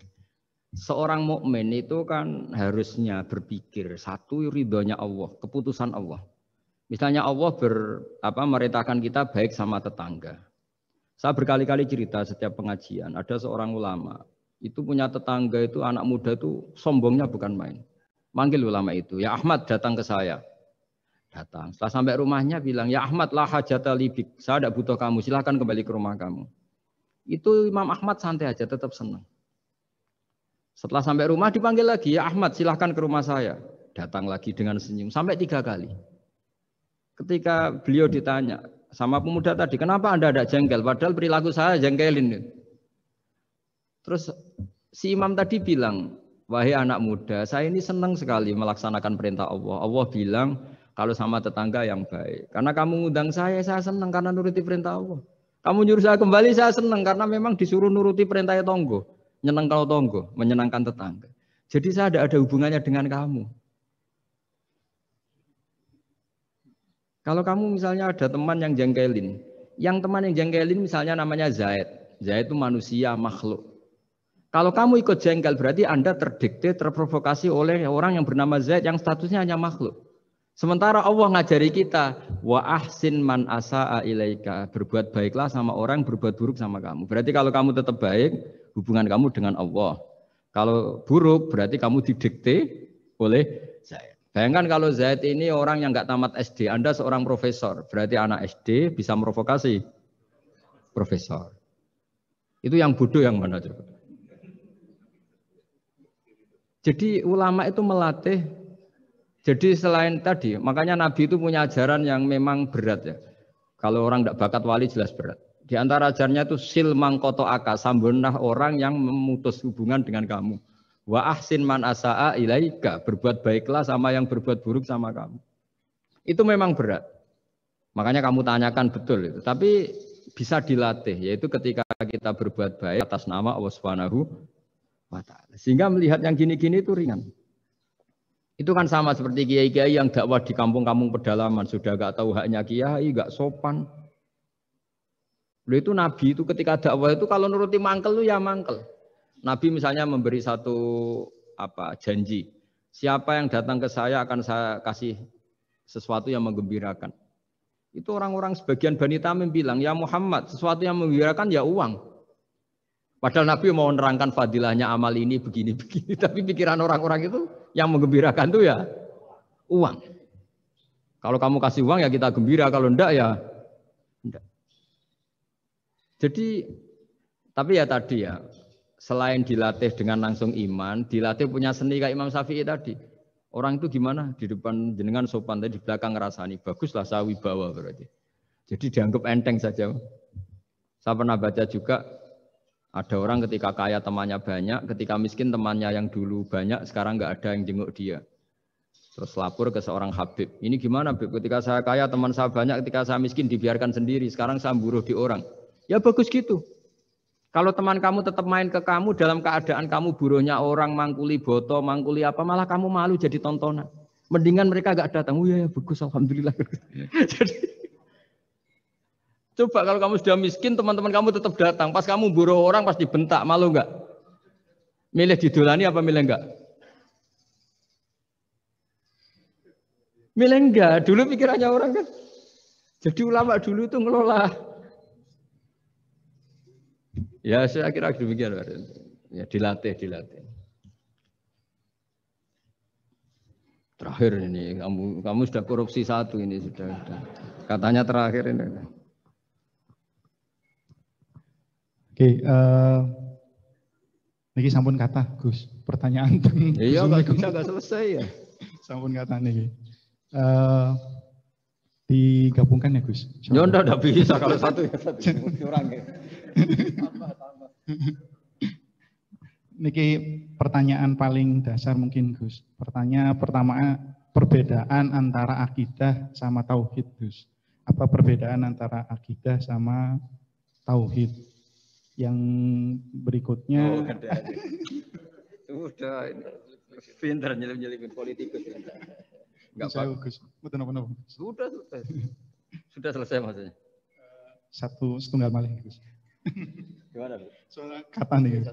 Seorang mukmin itu kan harusnya berpikir satu ridhonya Allah, keputusan Allah. Misalnya Allah merintahkan kita baik sama tetangga. Saya berkali-kali cerita setiap pengajian, ada seorang ulama itu punya tetangga itu anak muda itu sombongnya bukan main. Manggil ulama itu, ya Ahmad datang ke saya. Datang. Setelah sampai rumahnya bilang, ya Ahmad lah hajata libik. Saya tidak butuh kamu, silahkan kembali ke rumah kamu. Itu Imam Ahmad santai aja, tetap senang. Setelah sampai rumah dipanggil lagi, ya Ahmad silahkan ke rumah saya. Datang lagi dengan senyum, sampai 3 kali. Ketika beliau ditanya sama pemuda tadi, kenapa Anda tidak jengkel? Padahal perilaku saya jengkelin. Terus si imam tadi bilang, wahai anak muda, saya ini senang sekali melaksanakan perintah Allah. Allah bilang kalau sama tetangga yang baik. Karena kamu ngundang saya senang karena nuruti perintah Allah. Kamu nyuruh saya kembali, saya senang karena memang disuruh nuruti perintah tonggo. Nyenengkan tonggo, menyenangkan tetangga. Jadi saya tidak ada hubungannya dengan kamu. Kalau kamu misalnya ada teman yang jengkelin, misalnya namanya Zaid. Zaid itu manusia, makhluk. Kalau kamu ikut jengkel berarti Anda terdikte, terprovokasi oleh orang yang bernama Zaid yang statusnya hanya makhluk. Sementara Allah ngajari kita, wa ahsin man asa'a ilaika, berbuat baiklah sama orang yang berbuat buruk sama kamu. Berarti kalau kamu tetap baik, hubungan kamu dengan Allah. Kalau buruk berarti kamu didikte oleh Zaid. Bayangkan kalau Zaid ini orang yang nggak tamat SD, Anda seorang profesor, berarti anak SD bisa merovokasi profesor. Itu yang bodoh yang mana coba? Jadi ulama itu melatih, jadi selain tadi, makanya Nabi itu punya ajaran yang memang berat ya. Kalau orang tidak bakat wali jelas berat. Di antara ajarannya itu sil mangkoto aka, sambunah orang yang memutus hubungan dengan kamu. Wa ahsin man asa'a ilaika, berbuat baiklah sama yang berbuat buruk sama kamu. Itu memang berat. Makanya kamu tanyakan betul itu. Tapi bisa dilatih, yaitu ketika kita berbuat baik atas nama Allah Subhanahu wa ta'ala. Sehingga melihat yang gini-gini itu ringan. Itu kan sama seperti kiai-kiai yang dakwah di kampung-kampung pedalaman, sudah gak tahu haknya kiai, gak sopan. Lalu itu Nabi itu ketika dakwah itu kalau nuruti mangkel itu ya mangkel. Nabi misalnya memberi satu janji. Siapa yang datang ke saya akan saya kasih sesuatu yang menggembirakan. Itu orang-orang sebagian Bani Tamim bilang, ya Muhammad, sesuatu yang menggembirakan ya uang. Padahal Nabi mau menerangkan fadilahnya amal ini begini-begini. Tapi pikiran orang-orang itu yang menggembirakan itu ya uang. Kalau kamu kasih uang ya kita gembira, kalau enggak ya enggak. Jadi, tapi ya tadi ya, selain dilatih dengan langsung iman, dilatih punya seni kayak Imam Syafi'i tadi. Orang itu gimana? Di depan jenengan sopan, tapi di belakang ngerasani. Baguslah saya wibawa berarti. Jadi dianggap enteng saja. Saya pernah baca juga, ada orang ketika kaya temannya banyak, ketika miskin temannya yang dulu banyak, sekarang nggak ada yang jenguk dia. Terus lapor ke seorang Habib. Ini gimana Habib? Ketika saya kaya teman saya banyak, ketika saya miskin dibiarkan sendiri. Sekarang saya buruh di orang. Ya bagus gitu. Kalau teman kamu tetap main ke kamu dalam keadaan kamu buruhnya orang, mangkuli boto, mangkuli apa, malah kamu malu jadi tontonan. Mendingan mereka nggak datang. Oh ya bagus, alhamdulillah. Jadi coba kalau kamu sudah miskin, teman-teman kamu tetap datang. Pas kamu buruh orang pasti bentak, malu enggak? Milih didolani apa milih enggak? Milih enggak. Dulu pikirannya orang kan. Jadi ulama dulu itu ngelola. Ya saya kira demikian. Ya dilatih. Terakhir ini, kamu sudah korupsi satu ini sudah. Katanya terakhir ini. Oke, niki sampun kata Gus, pertanyaan. Iya, nggak selesai ya. Sampun kata nih. Digabungkan ya Gus. Ya enggak bisa kalau satu ya satu. Kurang ya. Niki pertanyaan paling dasar mungkin Gus. Pertanyaan pertama, perbedaan antara akidah sama tauhid Gus. Apa perbedaan antara akidah sama tauhid? Yang berikutnya. Oh, sudah ini. Pintar nyelip-nyelipin politikus. Enggak apa. Gus. Betul. Sudah selesai maksudnya. Satu setunggal malih Gus. Gimana, Bu? Soalnya kata nih.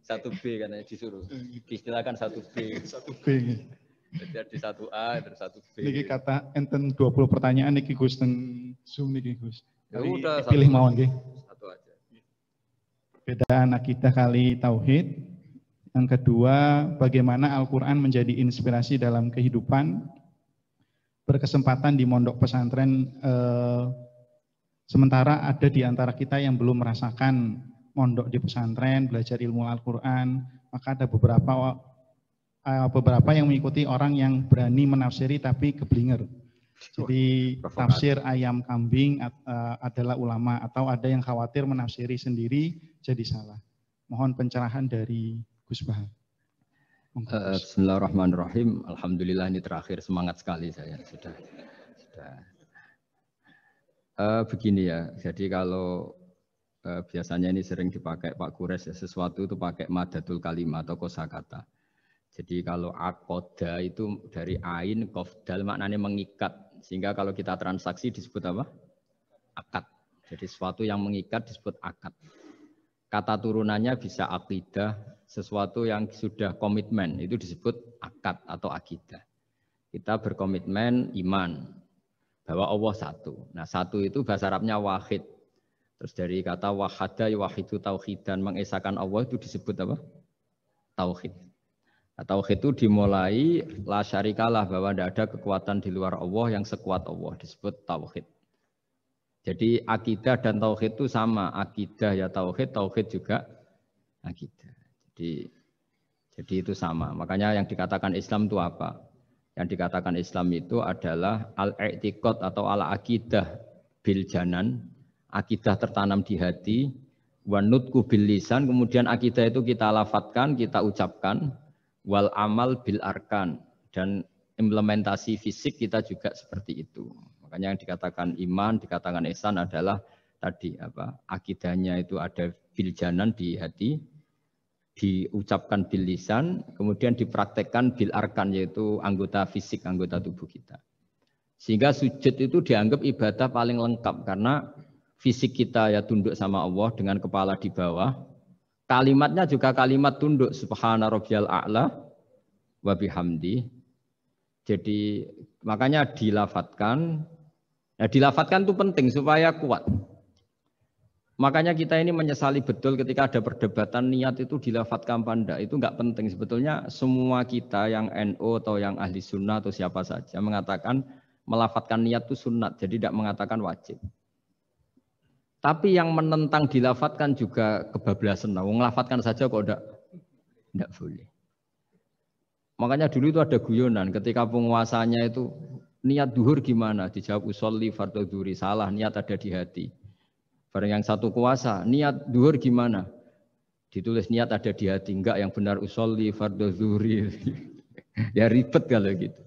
1B katanya disuruh. Diistilahkan 1B. 1B. Jadi ada 1A dan 1B. Niki kata enten 20 pertanyaan niki Gus ten Zoom niki Gus. Ya udah pilih mawon nggih. Satu aja. Perbedaan akidah kali tauhid. Yang kedua, bagaimana Al-Qur'an menjadi inspirasi dalam kehidupan. Berkesempatan di mondok pesantren sementara ada di antara kita yang belum merasakan mondok di pesantren, belajar ilmu Al-Quran, maka ada beberapa yang mengikuti orang yang berani menafsiri tapi keblinger. Jadi tafsir ayam kambing adalah ulama, atau ada yang khawatir menafsiri sendiri jadi salah. Mohon pencerahan dari Gus Bahar. Bismillahirrahmanirrahim. Alhamdulillah ini terakhir, semangat sekali saya sudah. Begini ya, jadi kalau biasanya ini sering dipakai Pak Kures ya, sesuatu itu pakai madatul kalimah atau kosakata. Jadi kalau akoda itu dari ain, kofdal maknanya mengikat, sehingga kalau kita transaksi disebut apa? Akad. Jadi sesuatu yang mengikat disebut akad. Kata turunannya bisa akidah, sesuatu yang sudah komitmen itu disebut akad atau akidah. Kita berkomitmen iman bahwa Allah satu. Nah satu itu bahasa Arabnya wahid. Terus dari kata wahada wahidu tauhidan, mengesahkan Allah itu disebut apa? Tauhid. Nah, tauhid itu dimulai la syarikalah, bahwa tidak ada kekuatan di luar Allah yang sekuat Allah, disebut tauhid. Jadi akidah dan tauhid itu sama, akidah ya tauhid, tauhid juga akidah. Jadi itu sama. Makanya yang dikatakan Islam itu apa? Yang dikatakan Islam itu adalah al-i'tiqad atau al-aqidah bil janan, akidah tertanam di hati, wa nutqu bil lisan, kemudian akidah itu kita lafadzkan, kita ucapkan, wal amal bil arkan, dan implementasi fisik kita juga seperti itu. Makanya yang dikatakan iman, dikatakan ihsan adalah tadi apa? Akidahnya itu ada bil janan di hati, diucapkan bil lisan, kemudian dipraktekkan bil arkan, yaitu anggota fisik, anggota tubuh kita. Sehingga sujud itu dianggap ibadah paling lengkap karena fisik kita ya tunduk sama Allah dengan kepala di bawah. Kalimatnya juga kalimat tunduk, subhana rabbiyal a'la wa bihamdi. Jadi makanya dilafatkan. Nah, dilafatkan itu penting supaya kuat. Makanya kita ini menyesali betul ketika ada perdebatan niat itu dilafatkan apa enggak. Itu enggak penting. Sebetulnya semua kita yang NU atau yang ahli sunnah atau siapa saja mengatakan melafatkan niat itu sunat. Jadi tidak mengatakan wajib. Tapi yang menentang dilafatkan juga kebablasan. Nah, melafatkan saja kok enggak boleh. Makanya dulu itu ada guyonan ketika penguasanya itu niat duhur gimana? Dijawab usolli fardhu dhuhri, salah, niat ada di hati. Barang yang satu kuasa, niat duhur gimana? Ditulis niat ada di hati, enggak, yang benar usolli fardhu dhuhri. Ya ribet kalau gitu.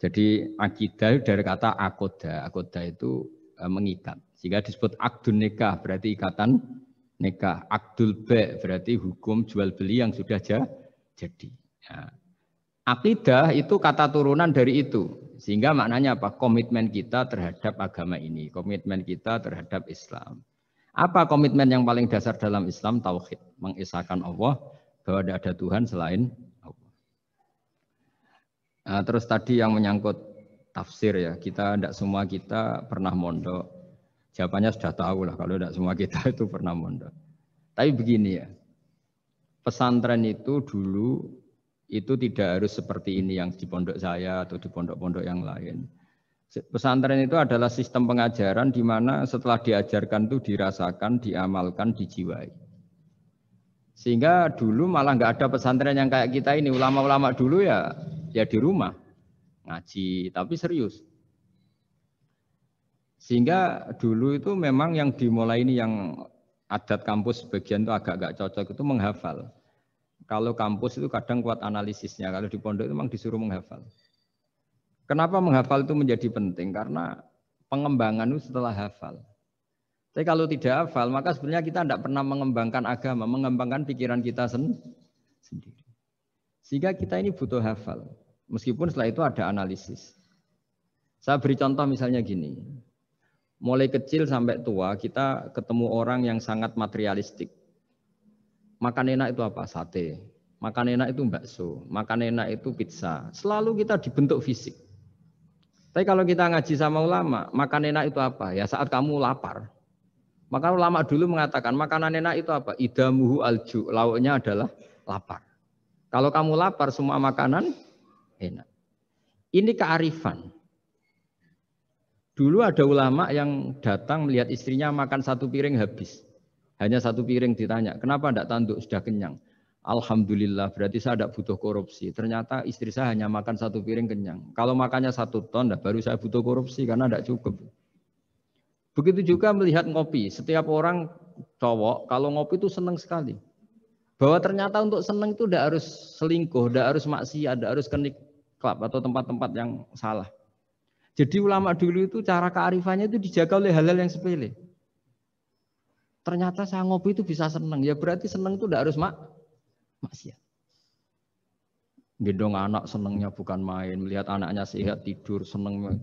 Jadi akidah dari kata akoda. Akoda itu mengikat. Sehingga disebut akdun nikah, berarti ikatan nikah. Akdul ba' berarti hukum jual beli yang sudah jadi. Ya. Akidah itu kata turunan dari itu. Sehingga maknanya apa? Komitmen kita terhadap agama ini. Komitmen kita terhadap Islam. Apa komitmen yang paling dasar dalam Islam? Tauhid. Mengesahkan Allah bahwa tidak ada Tuhan selain Allah. Nah, terus tadi yang menyangkut tafsir ya. Tidak semua kita pernah mondok. Jawabannya sudah tahu lah kalau tidak semua kita itu pernah mondok. Tapi begini ya. Pesantren itu dulu Itu tidak harus seperti ini yang di pondok saya atau di pondok-pondok yang lain. Pesantren itu adalah sistem pengajaran di mana setelah diajarkan itu dirasakan, diamalkan, dijiwai. Sehingga dulu malah nggak ada pesantren yang kayak kita ini. Ulama-ulama dulu ya di rumah ngaji, tapi serius. Sehingga dulu itu memang yang dimulai ini yang adat kampus sebagian itu agak-agak cocok itu menghafal. Kalau kampus itu kadang kuat analisisnya, kalau di pondok itu memang disuruh menghafal. Kenapa menghafal itu menjadi penting? Karena pengembangan itu setelah hafal. Tapi kalau tidak hafal, maka sebenarnya kita tidak pernah mengembangkan agama, mengembangkan pikiran kita sendiri. Sehingga kita ini butuh hafal. Meskipun setelah itu ada analisis. Saya beri contoh misalnya gini. Mulai kecil sampai tua kita ketemu orang yang sangat materialistik. Makan enak itu apa? Sate. Makan enak itu bakso. Makan enak itu pizza. Selalu kita dibentuk fisik. Tapi kalau kita ngaji sama ulama, makan enak itu apa? Ya saat kamu lapar. Maka ulama dulu mengatakan makanan enak itu apa? Idamuhu alju. Lauknya adalah lapar. Kalau kamu lapar semua makanan enak. Ini kearifan. Dulu ada ulama yang datang melihat istrinya makan satu piring habis. Hanya satu piring ditanya, kenapa tidak tanduk, sudah kenyang? Alhamdulillah, berarti saya tidak butuh korupsi. Ternyata istri saya hanya makan satu piring kenyang. Kalau makannya 1 ton, baru saya butuh korupsi karena tidak cukup. Begitu juga melihat ngopi. Setiap orang cowok, kalau ngopi itu senang sekali. Bahwa ternyata untuk senang itu tidak harus selingkuh, tidak harus maksiat, tidak harus ke klub atau tempat-tempat yang salah. Jadi ulama dulu itu cara kearifannya itu dijaga oleh hal-hal yang sepele. Ternyata saya ngopi itu bisa senang. Ya berarti senang itu tidak harus maksiat. Gendong anak senangnya bukan main. Melihat anaknya sehat tidur senang.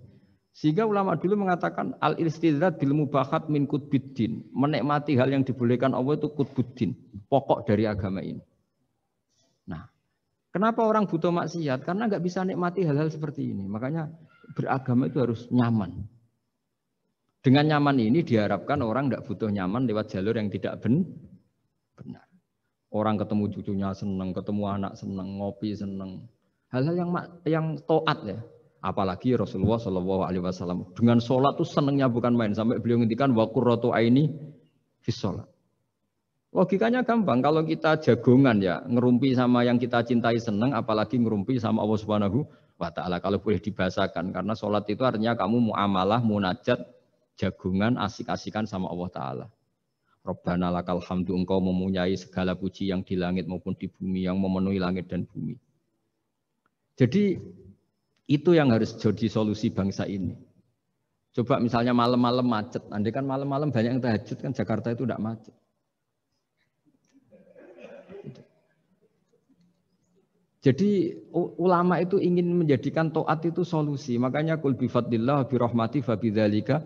Sehingga ulama dulu mengatakan al-istidrad bil mubahat min qutbiddin. Menikmati hal yang dibolehkan Allah itu qutbuddin. Pokok dari agama ini. Nah, kenapa orang butuh maksiat? Karena nggak bisa nikmati hal-hal seperti ini. Makanya beragama itu harus nyaman. Dengan nyaman ini diharapkan orang tidak butuh nyaman lewat jalur yang tidak benar. Orang ketemu cucunya senang, ketemu anak senang, ngopi senang. Hal-hal yang taat ya. Apalagi Rasulullah SAW dengan sholat itu senangnya bukan main. Sampai beliau ngintikan wa qurratu aini fis sholat. Logikanya gampang. Kalau kita jagongan ya ngerumpi sama yang kita cintai senang, apalagi ngerumpi sama Allah Subhanahu wa Ta'ala. Kalau boleh dibahasakan. Karena sholat itu artinya kamu muamalah, munajat, jagungan, asik-asikan sama Allah Ta'ala. Rabbana lakal hamdu, engkau mempunyai segala puji yang di langit maupun di bumi, yang memenuhi langit dan bumi. Jadi itu yang harus jadi solusi bangsa ini. Coba misalnya malam-malam macet, andai kan malam-malam banyak yang tahajud kan Jakarta itu tidak macet. Jadi ulama itu ingin menjadikan taat itu solusi. Makanya kul bi fadlillah bi rahmati fa bidzalika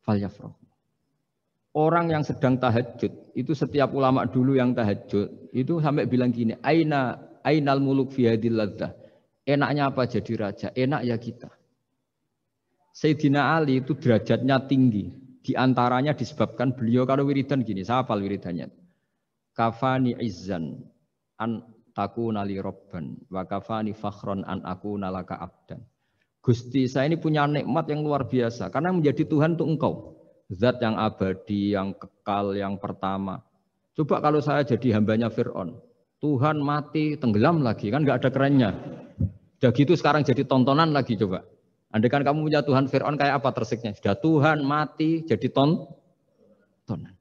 falyafrahu. Orang yang sedang tahajud, itu setiap ulama dulu yang tahajud, itu sampai bilang gini, ainal muluk fi hadil ladzah. Enaknya apa jadi raja? Enak ya kita. Sayyidina Ali itu derajatnya tinggi. Di antaranya disebabkan beliau kalau wiridan gini, saya hafal wiridannya. Kafani izzan an takuna li robban wa kafani fakhron an akuna laka abdan. Gusti, saya ini punya nikmat yang luar biasa karena menjadi Tuhan untuk engkau. Zat yang abadi, yang kekal, yang pertama. Coba kalau saya jadi hambanya Fir'aun. Tuhan mati, tenggelam lagi, kan nggak ada kerennya. Udah gitu sekarang jadi tontonan lagi coba. Andai kan kamu punya Tuhan Fir'aun kayak apa tersiknya? Sudah Tuhan mati jadi tontonan.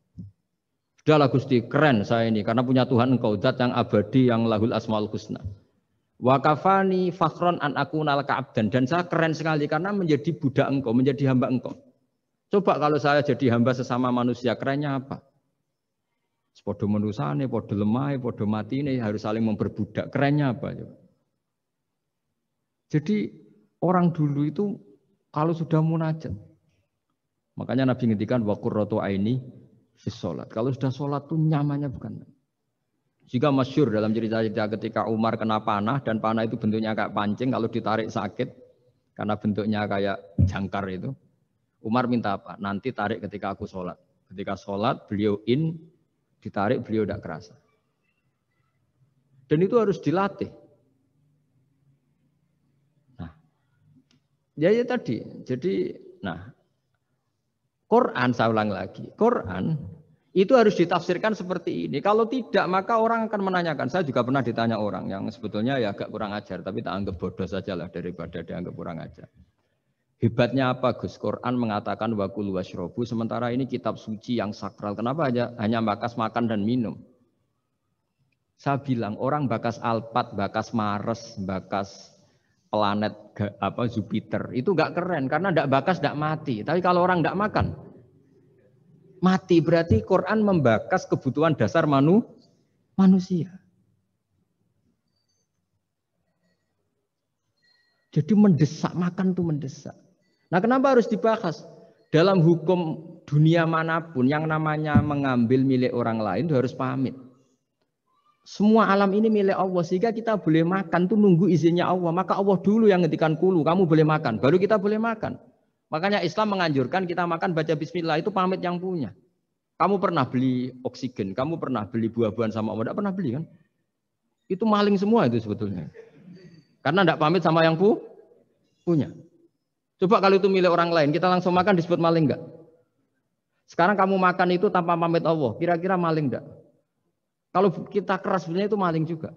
Sudahlah Gusti, keren saya ini karena punya Tuhan engkau, zat yang abadi, yang lahul asmaul husna. Wa kafani fakhron an akuna laka abdan, dan saya keren sekali karena menjadi budak engkau, menjadi hamba engkau. Coba kalau saya jadi hamba sesama manusia, kerennya apa? Podo menusane, podo lemah, podo mati ini harus saling memperbudak. Kerennya apa? Coba? Jadi orang dulu itu kalau sudah munajat, makanya Nabi ngendikan wa qurratu aini fis sholat. Kalau sudah sholat tuh nyamannya bukan. Jika masyhur dalam cerita-cerita ketika Umar kena panah dan panah itu bentuknya kayak pancing, kalau ditarik sakit karena bentuknya kayak jangkar itu. Umar minta apa? Nanti tarik ketika aku sholat. Ketika sholat beliau ditarik beliau tidak kerasa. Dan itu harus dilatih. Ya tadi. Jadi, nah, Quran, saya ulang lagi, Quran itu harus ditafsirkan seperti ini. Kalau tidak, maka orang akan menanyakan. Saya juga pernah ditanya orang yang sebetulnya ya agak kurang ajar, tapi tak anggap bodoh saja lah daripada dianggap kurang ajar. Hebatnya apa Gus? Quran mengatakan wa kulu washrobu, sementara ini kitab suci yang sakral. Kenapa hanya bakas makan dan minum? Saya bilang orang bakas Alphard, bakas Mars, bakas planet Jupiter itu nggak keren karena nggak bakas nggak mati. Tapi kalau orang nggak makan mati, berarti Quran membakas kebutuhan dasar manusia. Jadi mendesak, makan tuh mendesak. Nah, kenapa harus dibahas? Dalam hukum dunia manapun yang namanya mengambil milik orang lain itu harus pamit. Semua alam ini milik Allah, sehingga kita boleh makan tuh nunggu izinnya Allah. Maka Allah dulu yang ngendikan kulu, kamu boleh makan, baru kita boleh makan. Makanya Islam menganjurkan kita makan baca bismillah, itu pamit yang punya. Kamu pernah beli oksigen, kamu pernah beli buah-buahan sama Allah, tidak pernah beli kan? Itu maling semua itu sebetulnya. Karena tidak pamit sama yang punya. Coba kalau itu milik orang lain, kita langsung makan disebut maling enggak? Sekarang kamu makan itu tanpa pamit Allah, kira-kira maling enggak? Kalau kita keras sebenarnya itu maling juga.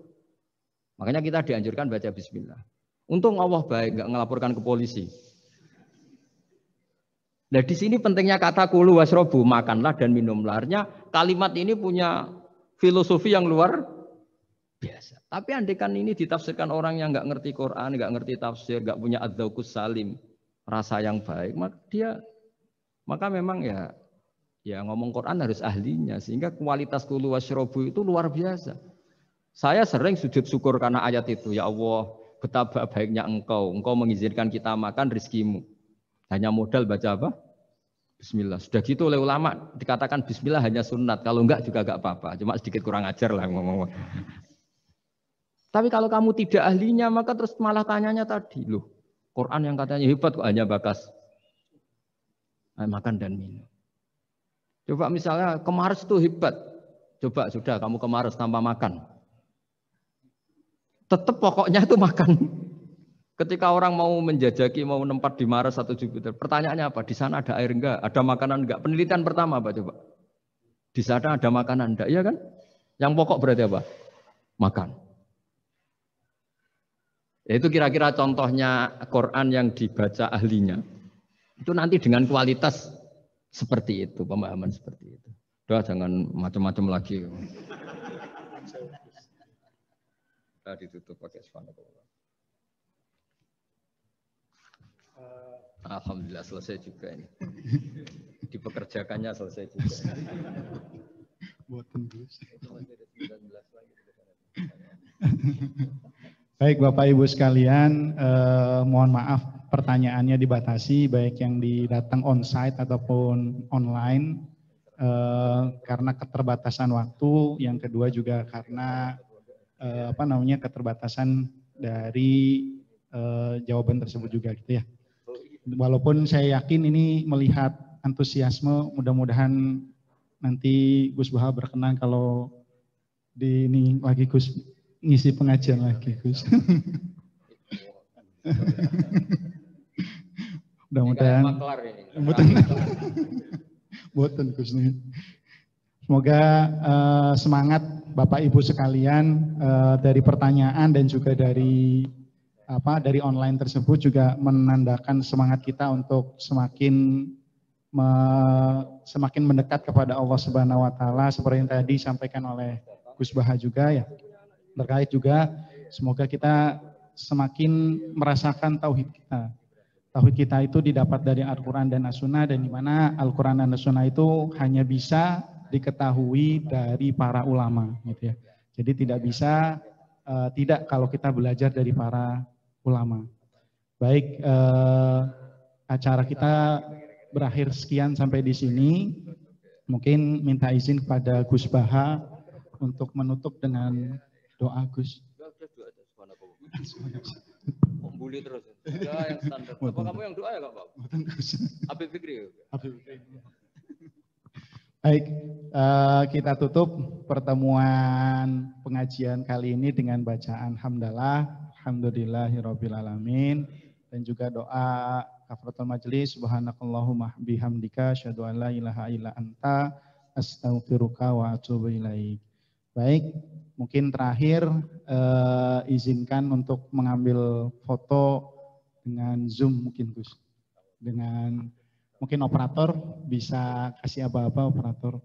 Makanya kita dianjurkan baca bismillah. Untung Allah baik, enggak ngelaporkan ke polisi. Nah di sini pentingnya kata kulu wasrobu, makanlah dan minumlah. Artinya kalimat ini punya filosofi yang luar biasa. Tapi andekan ini ditafsirkan orang yang nggak ngerti Quran, nggak ngerti tafsir, nggak punya adzauqus salim, rasa yang baik, maka memang ya ngomong Quran harus ahlinya, sehingga kualitas kulu wasyrobu itu luar biasa. Saya sering sujud syukur karena ayat itu, ya Allah betapa baiknya engkau mengizinkan kita makan rezekimu. Hanya modal baca apa? Bismillah. Sudah gitu oleh ulama dikatakan bismillah hanya sunat, kalau enggak juga enggak apa-apa, cuma sedikit kurang ajar lah ngomong. Tapi kalau kamu tidak ahlinya, maka terus malah tanyanya tadi, loh Quran yang katanya hebat kok hanya bakas makan dan minum. Coba misalnya ke Mars itu hebat. Coba sudah kamu ke Mars tanpa makan. Tetap pokoknya itu makan. Ketika orang mau menjajaki, mau nempat di Mars atau Jupiter, pertanyaannya apa? Di sana ada air enggak? Ada makanan enggak? Penelitian pertama apa coba? Di sana ada makanan enggak? Iya kan? Yang pokok berarti apa? Makan. Itu kira-kira contohnya Quran yang dibaca ahlinya. Itu nanti dengan kualitas seperti itu, pemahaman seperti itu. Udah jangan macam-macam lagi. Kita ditutup pakai subhanallah. Alhamdulillah selesai juga ini. Dipekerjakannya selesai juga. Baik Bapak Ibu sekalian, mohon maaf pertanyaannya dibatasi baik yang datang on-site ataupun online karena keterbatasan waktu, yang kedua juga karena keterbatasan dari jawaban tersebut juga gitu ya. Walaupun saya yakin ini melihat antusiasme, mudah-mudahan nanti Gus Baha berkenan kalau di ini lagi Gus ngisi pengajian lagi Gus. Mudah-mudahan boten Gus nih. Semoga semangat Bapak Ibu sekalian dari pertanyaan dan juga dari online tersebut juga menandakan semangat kita untuk semakin mendekat kepada Allah Subhanahu wa taala seperti yang tadi disampaikan oleh Gus Baha juga ya. Terkait juga semoga kita semakin merasakan tauhid kita. Tauhid kita itu didapat dari Al-Qur'an dan As-Sunnah, dan di mana Al-Qur'an dan As-Sunnah itu hanya bisa diketahui dari para ulama gitu ya. Jadi tidak bisa tidak kalau kita belajar dari para ulama. Baik, acara kita berakhir sekian sampai di sini. Mungkin minta izin kepada Gus Baha untuk menutup dengan doa Gus. Membuli terus. Ya yang standar. Apa kamu yang doa ya Kak Pak? Habib Fikri. Baik, kita tutup pertemuan pengajian kali ini dengan bacaan hamdalah, alhamdulillahirabbil alamin, dan juga doa kafaratul majelis. Subhanakallahumma bihamdika asyhadu an la ilaha illa anta astaghfiruka wa atubu ilaik. Baik, mungkin terakhir izinkan untuk mengambil foto dengan Zoom mungkin Gus. Dengan mungkin operator bisa kasih apa-apa operator.